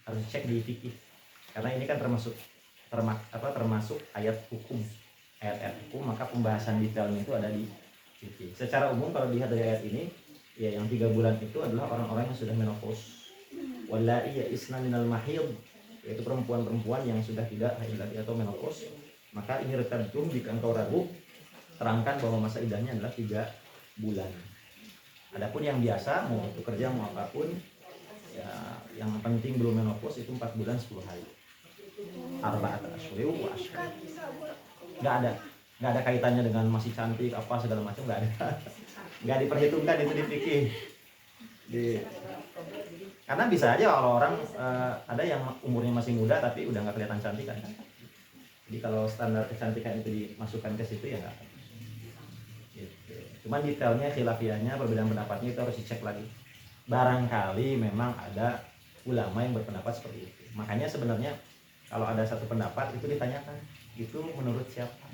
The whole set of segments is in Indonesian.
harus cek di fikih, karena ini kan termasuk ayat hukum, ayat hukum, maka pembahasan detailnya itu ada di fikih. Secara umum kalau dilihat dari ayat ini, ya yang 3 bulan itu adalah orang-orang yang sudah menopause, wallai ya'isna minal mahid, yaitu perempuan-perempuan yang sudah tidak haid lagi atau menopause. Maka ini retabtum, jika engkau ragu, terangkan bahwa masa idahnya adalah 3 bulan. Adapun yang biasa, mau itu kerja mau apapun, ya yang penting belum menopause itu 4 bulan 10 hari. Arba'at asyhur wa asyhur. Nggak ada kaitannya dengan masih cantik apa segala macam, nggak ada. Nggak diperhitungkan itu di fikih. Karena bisa aja kalau orang ada yang umurnya masih muda tapi udah nggak kelihatan cantik kan. Jadi kalau standar kecantikan itu dimasukkan ke situ ya nggak. Gitu. Cuman detailnya, khilafiyahnya, perbedaan pendapatnya itu harus dicek lagi. Barangkali memang ada ulama yang berpendapat seperti itu. Makanya sebenarnya kalau ada satu pendapat itu ditanyakan, itu menurut siapa?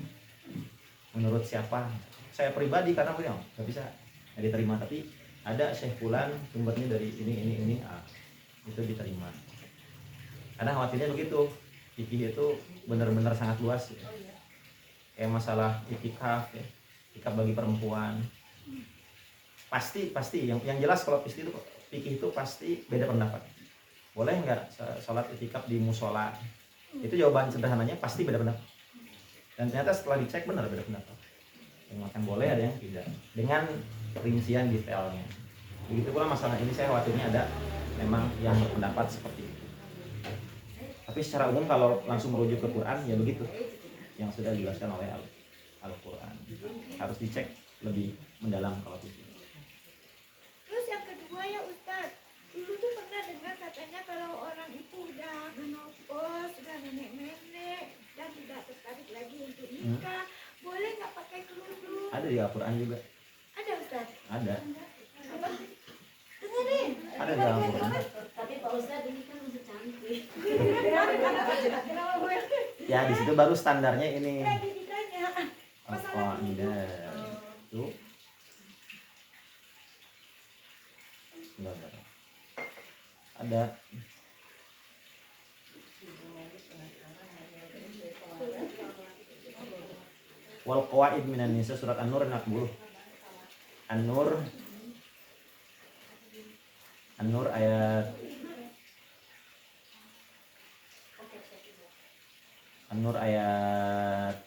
Menurut siapa? Saya pribadi karena beliau nggak bisa, nggak diterima. Tapi ada Syekh Fulan sumbernya dari ini, itu diterima. Karena khawatirnya begitu, fikih itu benar-benar sangat luas ya. Kayak masalah itikaf ya, itikaf bagi perempuan. Pasti yang jelas kalau fikih itu pasti beda pendapat. Boleh nggak sholat itikaf di musola? Itu jawaban sederhananya pasti beda pendapat. Dan ternyata setelah dicek benar beda pendapat. Yang makan boleh, ada yang tidak. Dengan rincian detailnya. Begitu pula masalah ini, saya khawatirnya ada memang yang berpendapat seperti itu. Tapi secara umum kalau langsung merujuk ke Quran ya begitu. Yang sudah dijelaskan oleh Al-Quran. Harus dicek lebih mendalam kalau itu. Terus yang kedua ya Ustadz, dulu tuh pernah dengar katanya kalau orang itu udah menopause, sudah nenek-nenek dan tidak tertarik lagi untuk nikah, boleh nggak pakai kerudung? Ada di Al-Quran juga. Ada Ustadz? Ada. Apa? Dengerin. Ada di Al-Quran. Tapi Pak Ustadz ini kan masih cantik. Ya di situ baru standarnya ini. Ditanya. Oh, tidak. Tuh. Enggak. Ada. Wal qawaid minan nisa, surat An-Nur 60. An-Nur ayat An-Nur ayat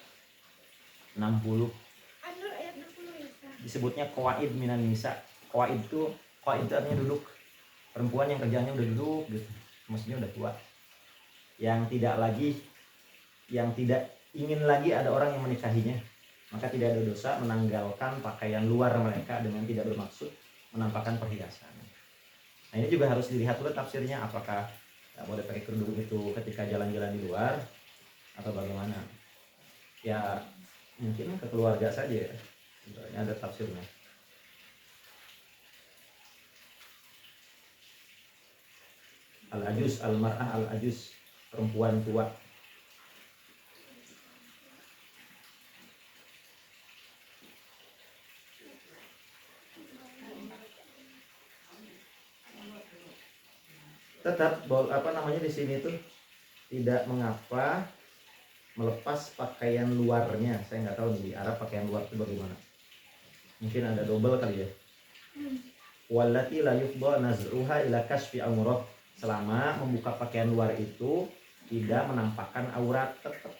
60. An-Nur ayat 60 ya Ustadz. Disebutnya qawaid minan nisa. Qawaid itu artinya duduk. Perempuan yang kerjanya udah duduk gitu. Maksudnya udah tua. Yang tidak ingin lagi ada orang yang menikahinya. Maka tidak ada dosa menanggalkan pakaian luar mereka dengan tidak bermaksud menampakkan perhiasan. Nah ini juga harus dilihat dulu tafsirnya, apakah boleh pakai kerudung itu ketika jalan-jalan di luar atau bagaimana. Ya mungkin ke keluarga saja ya. Sebenarnya ada tafsirnya. Al-ajuz, al-mar'ah al-ajuz, perempuan tua. Tetap di sini tuh tidak mengapa melepas pakaian luarnya. Saya nggak tahu di Arab pakaian luar itu bagaimana. Mungkin ada double kali ya. Wallati la yufdha naz'uha ila kasfi aurah. Selama membuka pakaian luar itu tidak menampakkan aurat tetap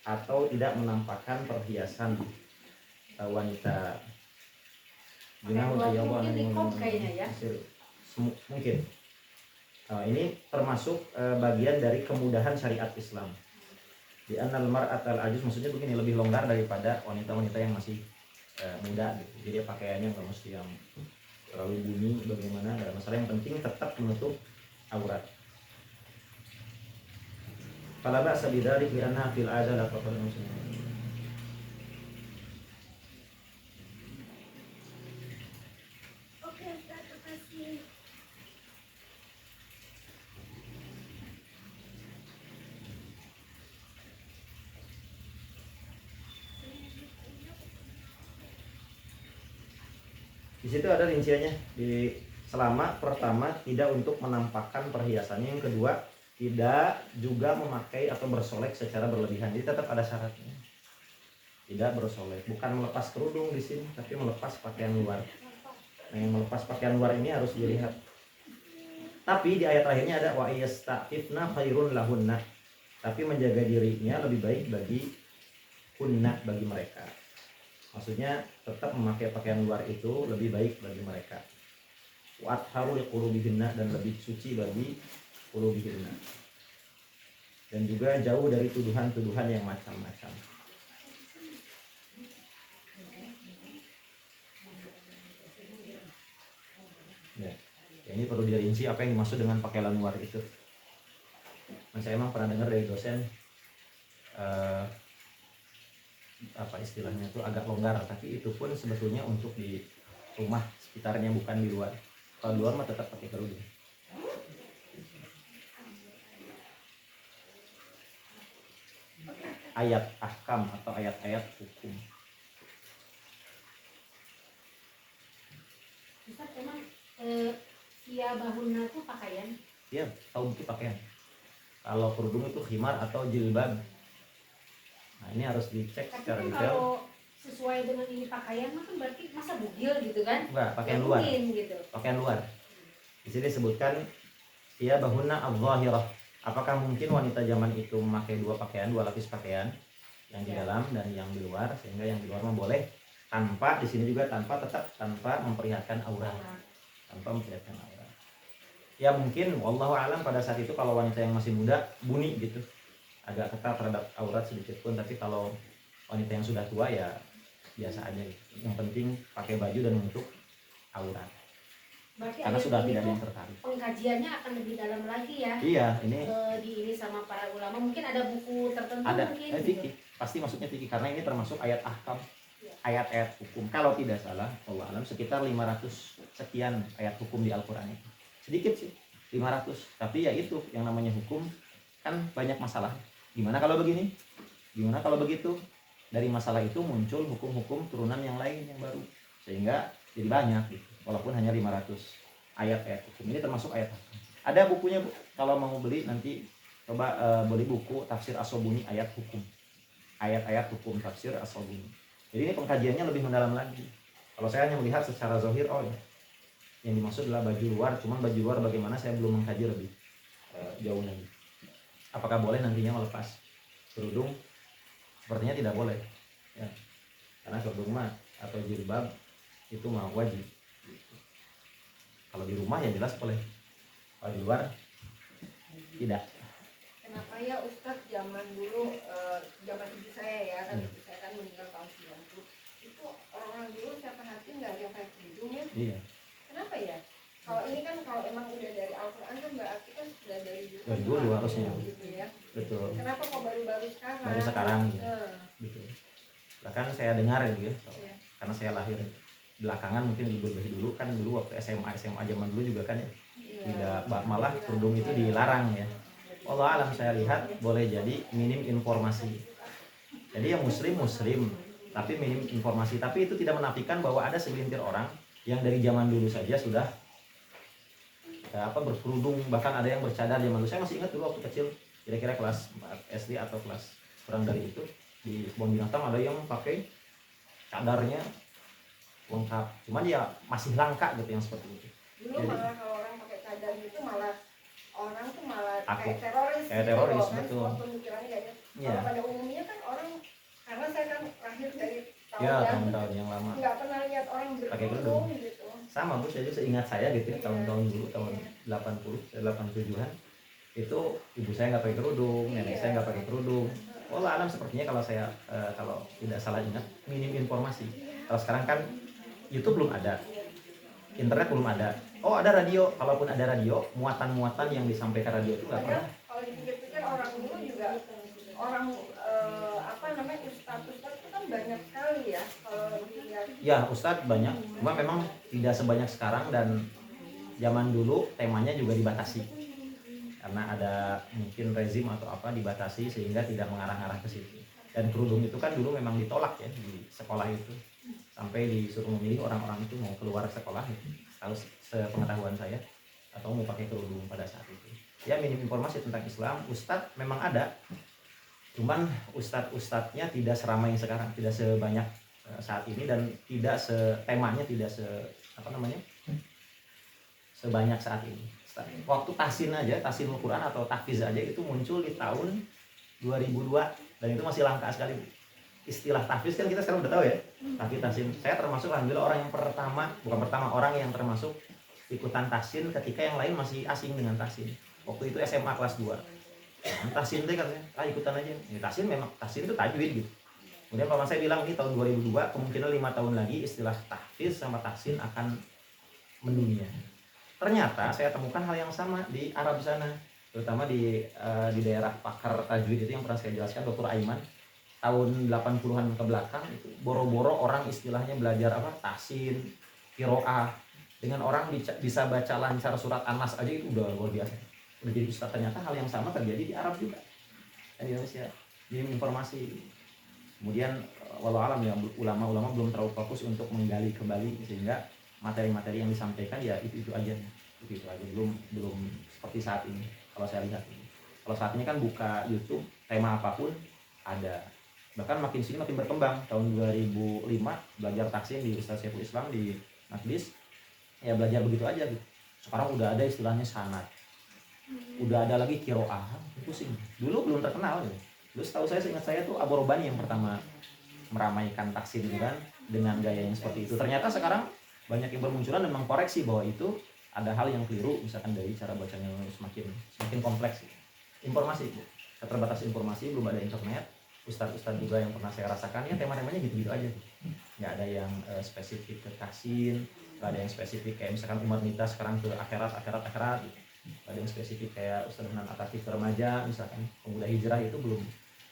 atau tidak menampakkan perhiasan wanita. Mungkin nikah kayaknya ya. Mungkin. Ini termasuk bagian dari kemudahan syariat Islam. Di annal mar'atal ajuz, maksudnya begini, lebih longgar daripada wanita-wanita yang masih muda gitu. Jadi pakaiannya nggak mesti yang terlalu bunyi bagaimana, nggak ada masalah, yang penting tetap menutup aurat. Fala ba'sa bidzalik li anna fil 'adah la taqul muslimin. Oke Ustadz, terima kasih. Di situ ada rinciannya. Di selama pertama tidak untuk menampakkan perhiasannya, yang kedua tidak juga memakai atau bersolek secara berlebihan. Jadi tetap ada syaratnya. Tidak bersolek, bukan melepas kerudung di sini, tapi melepas pakaian luar. Nah, yang melepas pakaian luar ini harus dilihat. Tapi di ayat terakhirnya ada wa yasta'fifna khairun lahunna. Tapi menjaga dirinya lebih baik bagi hunna, bagi mereka. Maksudnya tetap memakai pakaian luar itu lebih baik bagi mereka. Wa atharu liqulubihinna, dan lebih suci bagi qulubihinna. Dan juga jauh dari tuduhan-tuduhan yang macam-macam. Ya, ini perlu dirinci apa yang dimaksud dengan pakaian luar itu. Dan saya emang pernah dengar dari dosen apa istilahnya itu agak longgar, tapi itu pun sebetulnya untuk di rumah sekitarnya, bukan di luar. Kalau di luar mah tetap pakai kerudung. Ayat ahkam atau ayat-ayat hukum. Ustaz, emang bahuna itu pakaian? Iya, tahu itu pakaian. Kalau kerudung itu khimar atau jilbab. Nah, ini harus dicek Tapi secara kan detail. kalau sesuai dengan ini pakaian, maka berarti masa bugil gitu kan? Enggak, pakaian Ya, luar. mungkin, gitu. Pakaian luar. Di sini disebutkan ya bahuna adh-dhahirah. Apakah mungkin wanita zaman itu memakai dua pakaian, dua lapis pakaian, yang di dalam dan yang di luar, sehingga yang di luar mah boleh tanpa, di sini juga tetap tanpa memperlihatkan aurat. Tanpa memperlihatkan aurat. Ya mungkin wallahu alam pada saat itu kalau wanita yang masih muda buni gitu, agak ketat terhadap aurat sedikit pun, tapi kalau wanita yang sudah tua ya biasa aja gitu. Yang penting pakai baju dan menutup aurat. Berarti Karena ayat sudah ini tidak ada tuh yang tertarik. pengkajiannya akan lebih dalam lagi ya. Iya, ini Di ini sama para ulama, mungkin ada buku tertentu ada mungkin fikih, pasti maksudnya fikih, karena ini termasuk ayat ahkam, Ya. ayat-ayat hukum. Kalau tidak salah, Allah alam sekitar 500 sekian ayat hukum di Al-Qur'an itu. Sedikit sih, 500. Tapi ya itu yang namanya hukum kan banyak masalah. Gimana kalau begini? Gimana kalau begitu? Dari masalah itu muncul hukum-hukum turunan yang lain yang baru. Sehingga jadi banyak gitu. Walaupun hanya 500 ayat-ayat hukum. Ini termasuk ayat hukum. Ada bukunya, Bu. Kalau mau beli nanti coba beli buku Tafsir As-Sobuni ayat hukum. Ayat-ayat hukum Tafsir As-Sobuni. Jadi ini pengkajiannya lebih mendalam lagi. Kalau saya hanya melihat secara zahir, oh ya, yang dimaksud adalah baju luar. Cuman baju luar bagaimana saya belum mengkaji lebih jauh lagi. Apakah boleh nantinya melepas kerudung? Sepertinya tidak boleh. Ya. Karena kerudung mah atau jilbab itu mah wajib. Kalau di rumah ya jelas boleh. Kalau di luar tidak. Kenapa ya Ustadz zaman dulu, zaman ibu saya ya kan, ibu saya kan meninggal tahun 90. Itu orang dulu saya perhatiin nggak ada yang pakai kerudung ya. Iya. Kenapa ya? Kalau ini kan kalau emang udah dari Al-Quran kan berarti kan sudah dari dulu. Dari dulu harusnya. Gitu ya. Betul. Kenapa kok baru-baru sekarang? Baru sekarang ya. Gitu. Bahkan saya dengar gitu ya. Iya. Karena saya lahir belakangan, mungkin lebih dulu kan, dulu waktu SMA zaman dulu juga kan ya. Tidak, malah kerudung itu dilarang ya. Allah alam saya lihat boleh jadi minim informasi. Jadi yang muslim, tapi minim informasi. Tapi itu tidak menafikan bahwa ada segelintir orang yang dari zaman dulu saja sudah berkerudung, bahkan ada yang bercadar zaman dulu. Saya masih ingat dulu waktu kecil, kira-kira kelas 4 SD atau kelas kurang dari itu, di kebun binatang ada yang pakai cadarnya lengkap. Cuman ya masih langka gitu yang seperti itu. Dulu Jadi, malah kalau orang pakai cadar gitu malah orang tuh malah Takut. kayak teroris. Kayak gitu teroris, loh, kan? betul. Semua pemikirannya kayak gitu. Iya. Kalau pada umumnya kan orang, karena saya kan lahir dari tahun Ya, yang tahun-tahun yang lama. nggak pernah lihat orang Pakai berkerudung gitu. Sama Bu, jadi seingat saya gitu ya, Iya. tahun-tahun dulu, tahun 80, 87-an itu ibu saya nggak pakai kerudung, nenek Iya. saya nggak pakai kerudung. Wallah alam sepertinya kalau saya kalau tidak salah ingat, minim informasi. Kalau sekarang kan YouTube belum ada, internet belum ada. Oh ada radio, kalaupun ada radio, muatan-muatan yang disampaikan radio itu nggak pernah. Padahal kalau dipikir-pikir orang dulu juga orang ustadz itu kan banyak sekali ya kalau dilihat. Ya Ustadz banyak, cuma memang tidak sebanyak sekarang, dan zaman dulu temanya juga dibatasi. Karena ada mungkin rezim atau apa dibatasi sehingga tidak mengarah-arah ke situ. Dan kerudung itu kan dulu memang ditolak ya di sekolah itu. Sampai disuruh memilih orang-orang itu mau keluar sekolah itu. Kalau sepengetahuan saya, atau mau pakai kerudung pada saat itu. ya minim informasi tentang Islam. Ustadz memang ada, cuman ustadz-ustadznya tidak seramai yang sekarang, tidak sebanyak saat ini, dan tidak temanya tidak sebanyak saat ini. Waktu tahsin aja, tahsinul Quran atau tahfiz aja itu muncul di tahun 2002, dan itu masih langka sekali. Istilah tahfiz kan kita sekarang udah tahu ya, tapi tahsin, saya termasuk alhamdulillah orang yang orang yang termasuk ikutan tahsin ketika yang lain masih asing dengan tahsin. Waktu itu SMA kelas 2. Tahsin itu katanya, ikutan aja. Ya, tahsin itu tajwid gitu. Kemudian paman saya bilang ini tahun 2002, kemungkinan 5 tahun lagi istilah tahfiz sama tahsin akan mendunia. Ternyata saya temukan hal yang sama di Arab sana, terutama di daerah pakar tajwid itu yang pernah saya jelaskan, Dr. Aiman. Tahun 80-an ke belakang itu boro-boro orang istilahnya belajar tahsin, qiraah. Dengan orang bisa baca lancar surat An-Nas aja itu udah luar biasa. Udah jadi ustaz. Ternyata hal yang sama terjadi di Arab juga, di Indonesia. Jadi informasi. Kemudian walau alam ya, ulama-ulama belum terlalu fokus untuk menggali kembali, sehingga materi-materi yang disampaikan ya itu aja, belum seperti saat ini. Kalau saya lihat ini, kalau saat ini kan buka YouTube, tema apapun ada. Bahkan makin sini makin berkembang. Tahun 2005 belajar tahsin di Ustaz Syekhul Islam di Majlis, ya belajar begitu aja gitu. Sekarang udah ada istilahnya sanad, udah ada lagi qiraah, pusing. Dulu belum terkenal gitu. Dulu setahu saya, seingat saya tuh Abu Robani yang pertama meramaikan tahsin gitu kan, dengan gaya yang seperti itu. Ternyata sekarang banyak yang bermunculan dan mengkoreksi bahwa itu ada hal yang keliru, misalkan dari cara bacanya semakin kompleks gitu. Informasi, keterbatasan informasi, belum ada internet. Ustadz juga yang pernah saya rasakan ya tema-temanya gitu-gitu aja gitu. Nggak ada yang spesifik ke tahsin, nggak ada yang spesifik kayak misalkan umat minta sekarang ke akhirat gitu. Nggak ada yang spesifik kayak Ustadz Nan Atakif ke remaja, misalkan pemuda hijrah, itu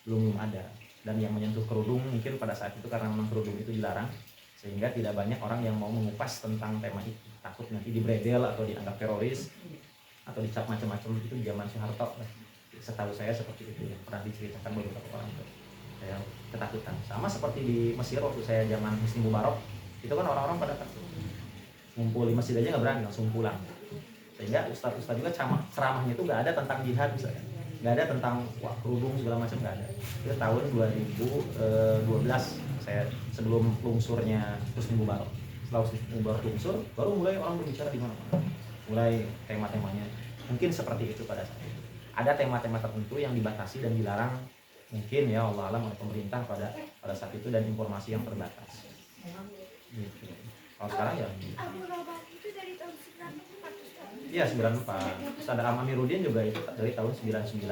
belum ada. Dan yang menyentuh kerudung mungkin pada saat itu karena memang kerudung itu dilarang, sehingga tidak banyak orang yang mau mengupas tentang tema itu, takut nanti dibredel atau dianggap teroris atau dicap macam-macam. Itu zaman Soeharto, setahu saya seperti itu yang pernah diceritakan beberapa orang. Saya ketakutan, sama seperti di Mesir waktu saya zaman Husni Mubarak, itu kan orang-orang pada takut, ngumpul di masjid aja nggak berani, langsung pulang. Sehingga ustadz juga ceramahnya itu nggak ada tentang jihad misalnya, nggak ada tentang kerudung segala macam, nggak ada. Itu tahun 2012 saya, sebelum lungsurnya Husni Mubarak. Setelah Husni Mubarak lungsur, baru mulai orang berbicara di mana-mana, mulai tema-temanya mungkin seperti itu. Pada saat itu ada tema-tema tertentu yang dibatasi dan dilarang, mungkin ya Allah alam oleh pemerintah pada saat itu, dan informasi yang terbatas gitu. Kalau sekarang ya Abu Robani itu dari tahun 94. Iya 94. Ustadz Am Amiruddin juga itu dari tahun 99.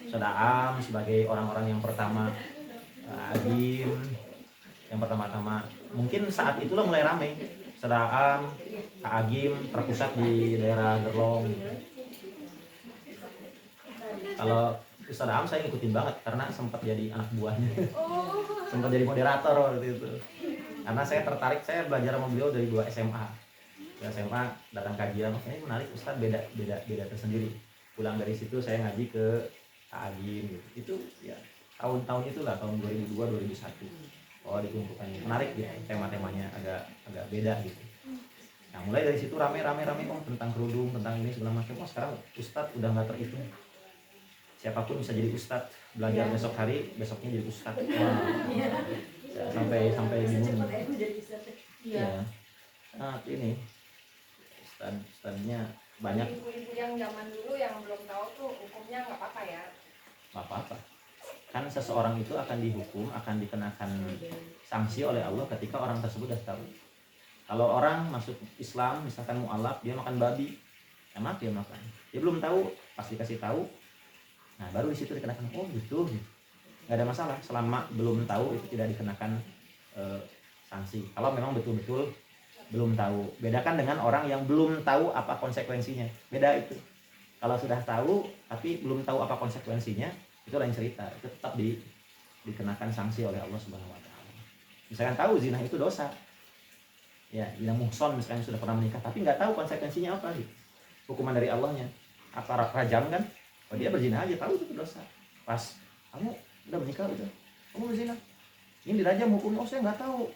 Ustadz Am sebagai orang-orang yang pertama, Agim yang pertama-tama, mungkin saat itulah mulai ramai. Ustadz Am, Agim terpusat di daerah Gerlong. Kalau Ustadz Am saya ngikutin banget karena sempat jadi anak buahnya, sempat jadi moderator waktu itu. Karena saya tertarik, saya belajar sama beliau dari 2 SMA. Di SMA datang kajian, ini menarik Ustadz, beda tersendiri. Pulang dari situ saya ngaji ke Agim gitu. Itu ya tahun-tahun itulah, tahun 2002 2001. Oh ditumpukannya menarik gitu, tema-temanya agak beda gitu. Nah mulai dari situ rame tentang kerudung, tentang ini segala macam. Sekarang Ustadz udah nggak terhitung. Siapapun bisa jadi ustadz, belajar besok hari, besoknya jadi ustadz. Ya, sampai bingung. Ya. Nah, ini ustadznya banyak. Ibu-ibu yang zaman dulu yang belum tahu tuh hukumnya nggak apa-apa ya? Nggak apa-apa. Kan seseorang itu akan dihukum, akan dikenakan sanksi oleh Allah ketika orang tersebut sudah tahu. Kalau orang masuk Islam, misalkan mu'alaf, dia makan babi, enak dia makan. Dia belum tahu, pasti kasih tahu. Nah baru di situ dikenakan, oh gitu, nggak ada masalah selama belum tahu, itu tidak dikenakan sanksi. Kalau memang betul-betul belum tahu, bedakan dengan orang yang belum tahu apa konsekuensinya, beda itu. Kalau sudah tahu tapi belum tahu apa konsekuensinya, itu lain cerita, itu tetap dikenakan sanksi oleh Allah Subhanahu Wa Taala. Misalkan tahu zina itu dosa, ya zina muhson misalnya sudah pernah menikah tapi nggak tahu konsekuensinya apa gitu, hukuman dari Allahnya apa rajam kan. Oh, dia berzina aja tahu itu dosa. Pas kamu udah menikah udah, kamu berzina, ini dirajam hukumnya. Oh saya nggak tahu,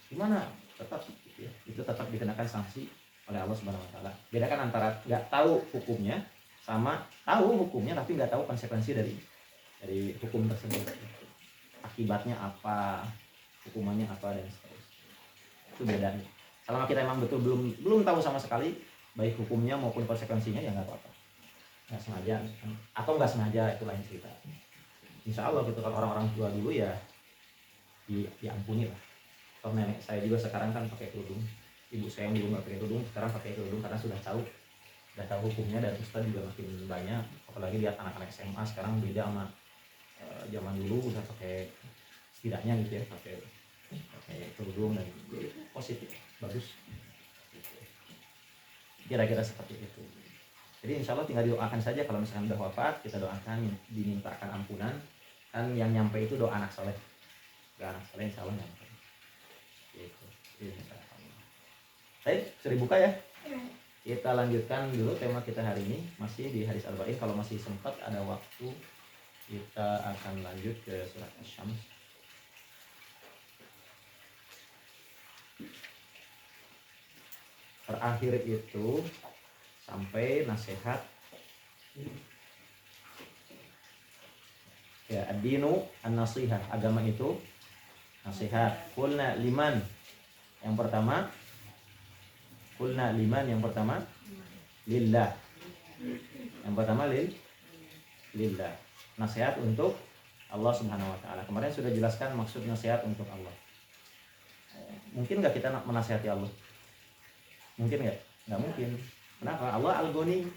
gimana? Tetap gitu ya. Itu tetap dikenakan sanksi oleh Allah Subhanahu Wa Taala. Bedakan antara nggak tahu hukumnya sama tahu hukumnya tapi nggak tahu konsekuensi dari hukum tersebut, akibatnya apa, hukumannya apa dan seterusnya. Itu bedanya. Selama kita emang betul belum tahu sama sekali baik hukumnya maupun konsekuensinya, ya nggak apa-apa, nggak sengaja atau nggak sengaja itu lain cerita. Insya Allah gitu, kalau orang-orang tua dulu ya diampuni lah. Kalau nenek saya juga sekarang kan pakai kerudung, ibu saya yang dulu nggak pakai kerudung sekarang pakai kerudung karena sudah tahu hukumnya, dan ustadz juga makin banyak, apalagi lihat anak-anak SMA sekarang beda sama zaman dulu, udah pakai setidaknya gitu ya, pakai kerudung, dan positif, bagus, kira-kira seperti itu. Jadi insya Allah tinggal didoakan saja, kalau misalkan udah wafat kita doakan, dimintakan ampunan, kan yang nyampe itu doa anak soleh, anak soleh insya Allah nyampe gitu. Baik, sudah dibuka ya. Kita lanjutkan dulu tema kita hari ini, masih di hadis Arba'in. Kalau masih sempat ada waktu kita akan lanjut ke surat Asy-Syams. Terakhir itu sampai nasihat ya, ad-dinu an-nasihah, agama itu nasihat. Qulna liman, yang pertama lillah, yang pertama lillah, nasihat untuk Allah Subhanahu wa taala. Kemarin sudah jelaskan maksud nasihat untuk Allah. Mungkin nggak kita menasihati Allah? Mungkin nggak? Nggak mungkin. Kenapa? Allah Al-Ghani,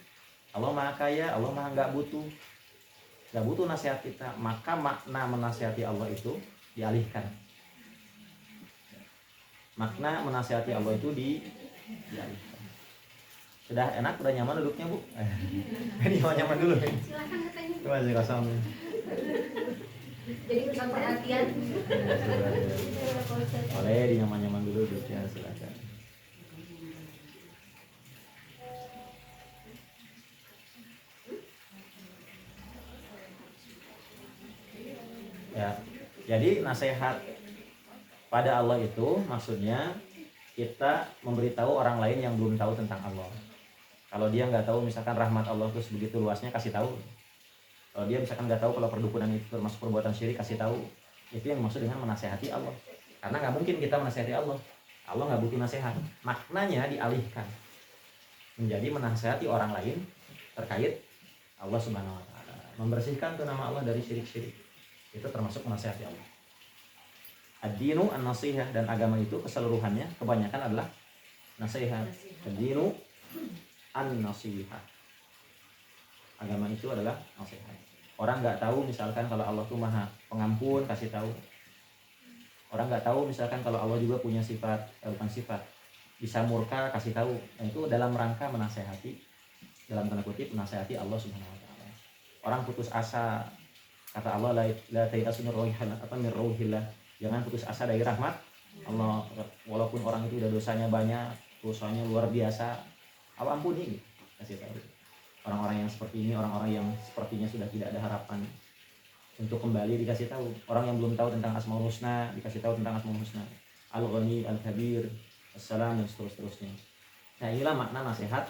Allah Maha Kaya, Allah Maha nggak butuh nasihat kita. Maka makna menasihati Allah itu dialihkan. Makna menasihati Allah itu dialihkan. Sudah enak, udah nyaman duduknya Bu? Ini nyaman dulu. Silakan katanya. Masih kosong. Jadi pusat perhatian. Boleh di nyaman-nyaman dulu duduknya, silakan. Ya, jadi nasihat pada Allah itu maksudnya kita memberitahu orang lain yang belum tahu tentang Allah. Kalau dia nggak tahu misalkan rahmat Allah itu sebegitu luasnya, kasih tahu. Kalau dia misalkan nggak tahu kalau perdukunan itu termasuk perbuatan syirik, kasih tahu. Itu yang maksud dengan menasehati Allah. Karena nggak mungkin kita menasehati Allah. Allah nggak butuh nasihat. Maknanya dialihkan menjadi menasehati orang lain terkait Allah Subhanahu Wa Taala. Membersihkan tuh nama Allah dari syirik-syirik. Itu termasuk menasehati Allah. Ad-dinu an-nasihah, dan agama itu keseluruhannya kebanyakan adalah nasihat. Ad-dinu an-nasihah. Agama itu adalah nasihat. Orang nggak tahu misalkan kalau Allah itu Maha Pengampun, kasih tahu. Orang nggak tahu misalkan kalau Allah juga punya sifat, bukan sifat, bisa murka, kasih tahu. Nah, itu dalam rangka menasehati, dalam tanda kutip menasehati Allah Subhanahu Wa Taala. Orang putus asa, kata Allah la tayasu min rauhillah, jangan putus asa dari rahmat Allah. Walaupun orang itu udah dosanya banyak, dosanya luar biasa, Allah ampuni, kasih tahu. Orang-orang yang seperti ini, orang-orang yang sepertinya sudah tidak ada harapan untuk kembali, dikasih tahu. Orang yang belum tahu tentang Asmaul Husna, dikasih tahu tentang Asmaul Husna, Al-Ghani, Al-Kabir, As-Salam, dan seterusnya. Nah, inilah makna nasihat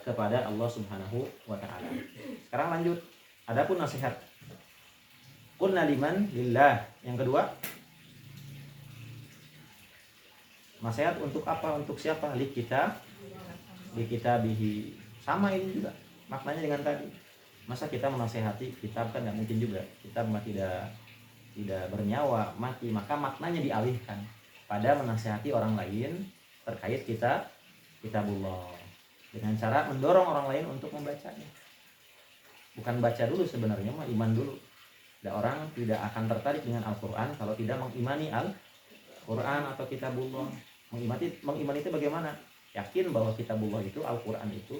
kepada Allah Subhanahu wa Ta'ala. Sekarang lanjut. Adapun nasihat qulna liman lillah, yang kedua, nasihat untuk apa? Untuk siapa? Li kita bihi. Sama ini juga maknanya dengan tadi. Masa kita menasehati kitab, kan nggak mungkin juga. Kitab mah tidak bernyawa, mati. Maka maknanya dialihkan pada menasehati orang lain terkait kitabullah, dengan cara mendorong orang lain untuk membacanya. Bukan baca dulu sebenarnya, mah iman dulu. Ada orang tidak akan tertarik dengan Al-Quran kalau tidak mengimani Al-Quran atau kitabullah. Mengimani itu bagaimana? Yakin bahwa kitabullah itu, Al-Quran itu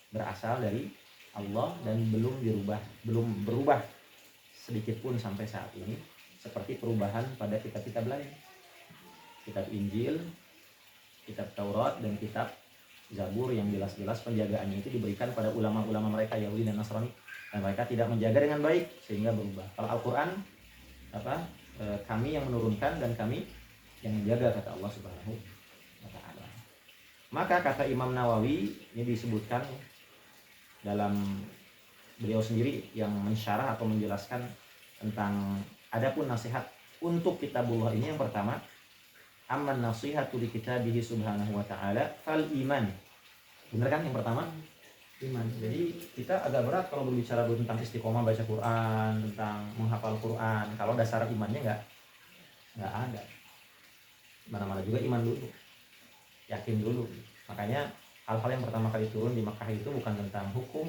berasal dari Allah dan belum berubah sedikit pun sampai saat ini, seperti perubahan pada kitab-kitab lain. Kitab Injil, kitab Taurat, dan kitab Zabur yang jelas-jelas penjagaannya itu diberikan pada ulama-ulama mereka Yahudi dan Nasrani, dan mereka tidak menjaga dengan baik sehingga berubah. Kalau Al-Quran kami yang menurunkan dan kami yang menjaga, kata Allah Subhanahu wa Ta'ala. Maka kata Imam Nawawi, ini disebutkan dalam beliau sendiri yang mensyarah atau menjelaskan tentang adapun nasihat untuk kitabullah ini. Yang pertama, amman nasihatu li kitabihi subhanahu wa ta'ala fal iman. Bener kan yang pertama? Iman. Jadi kita agak berat kalau berbicara tentang istiqomah baca Quran, tentang menghafal Quran, kalau dasar imannya nggak ada. Mana-mana juga iman dulu, yakin dulu. Makanya hal-hal yang pertama kali turun di Makkah itu bukan tentang hukum,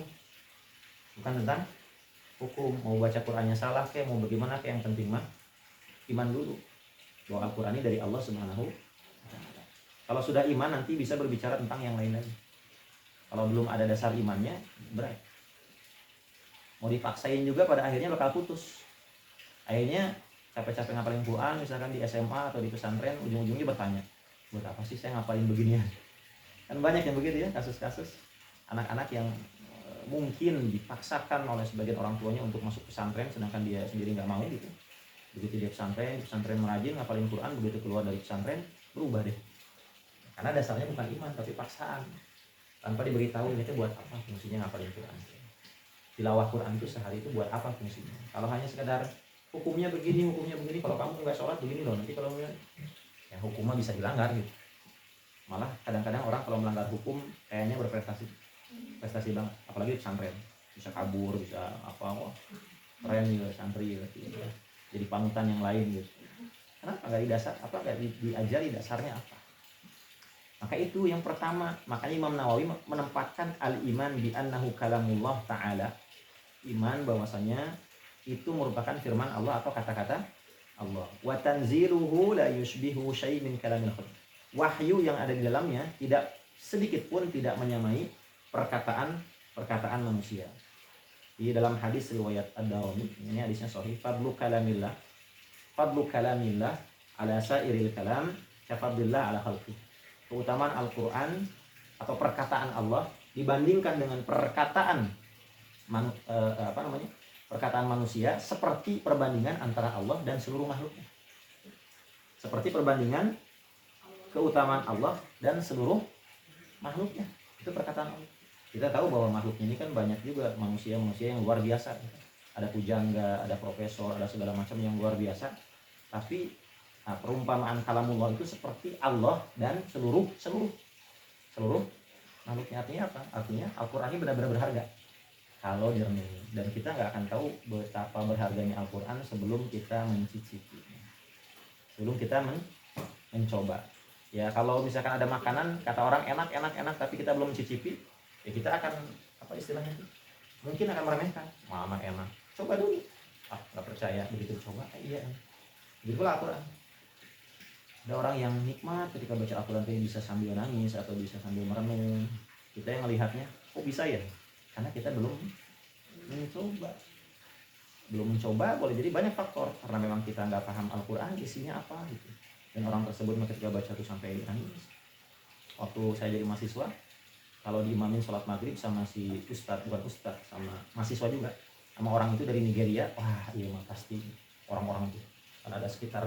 mau baca Qurannya salah kayak mau bagaimana kayak, yang penting mah iman dulu bahwa Al-Quran ini dari Allah Subhanahu wa ta'ala. Kalau sudah iman nanti bisa berbicara tentang yang lain lagi. Kalau belum ada dasar imannya berat, mau dipaksain juga pada akhirnya bakal putus. Akhirnya capek-capek ngapalin Quran misalkan di SMA atau di pesantren, ujung-ujungnya bertanya, buat apa sih saya ngapalin beginian? Kan banyak yang begitu ya, kasus-kasus anak-anak yang mungkin dipaksakan oleh sebagian orang tuanya untuk masuk pesantren sedangkan dia sendiri nggak mau gitu. Begitu dia pesantren merajin ngapalin Quran, begitu keluar dari pesantren berubah deh, karena dasarnya bukan iman tapi paksaan, tanpa diberitahu ini buat apa fungsinya ngapalin Quran. Tilawah Quran itu sehari itu buat apa fungsinya? Kalau hanya sekedar hukumnya begini, kalau kamu nggak sholat begini loh, nanti kalau ya hukumnya bisa dilanggar gitu. Malah kadang-kadang orang kalau melanggar hukum kayaknya berprestasi banget, apalagi pesantren, bisa kabur, bisa apa, wah keren ya santri ya, jadi panutan yang lain gitu. Kenapa nggak didasar, apa nggak diajari dasarnya apa? Maka itu yang pertama. Makanya Imam Nawawi menempatkan al-iman bi annahu kalamullah ta'ala, iman bahwasanya itu merupakan firman Allah atau kata-kata Allah. Wa tanziluhu la yushbihu syai' min kalamil khalq. Wahyu yang ada di dalamnya tidak sedikit pun tidak menyamai perkataan manusia. Di dalam hadis riwayat Ad-Darimi, ini hadisnya sahih, fadlu kalamillah ala sairil kalam kafadlillah ala khalqi. Keutamaan Al-Qur'an atau perkataan Allah dibandingkan dengan perkataan perkataan manusia seperti perbandingan antara Allah dan seluruh makhluknya. Seperti perbandingan keutamaan Allah dan seluruh makhluknya. Itu perkataan Allah. Kita tahu bahwa makhluknya ini kan banyak juga manusia yang luar biasa. Ada pujangga, ada profesor, ada segala macam yang luar biasa. Tapi perumpamaan kalamullah itu seperti Allah dan seluruh makhluknya. Artinya apa? Artinya Al-Quran ini benar-benar berharga kalau direnungi. Dan kita nggak akan tahu betapa berharganya Al-Quran sebelum kita mencicipinya, sebelum kita mencoba. Ya kalau misalkan ada makanan kata orang enak tapi kita belum mencicipi, ya kita akan apa istilahnya itu? Mungkin akan meremehkan. Mama enak, coba dulu. Nggak percaya, begitu coba, iya. Begitulah Al-Quran. Ada orang yang nikmat ketika baca Al-Quran itu bisa sambil nangis atau bisa sambil merenung. Kita yang melihatnya, kok bisa ya? Karena kita belum mencoba. Boleh jadi banyak faktor, karena memang kita nggak paham Al-Quran isinya apa gitu. Dan orang tersebut ketika baca itu sampai nangis. Waktu saya jadi mahasiswa, kalau diimamin sholat maghrib sama si bukan ustadz, sama mahasiswa juga, sama orang itu dari Nigeria, wah iya mah pasti orang-orang itu. Kan ada sekitar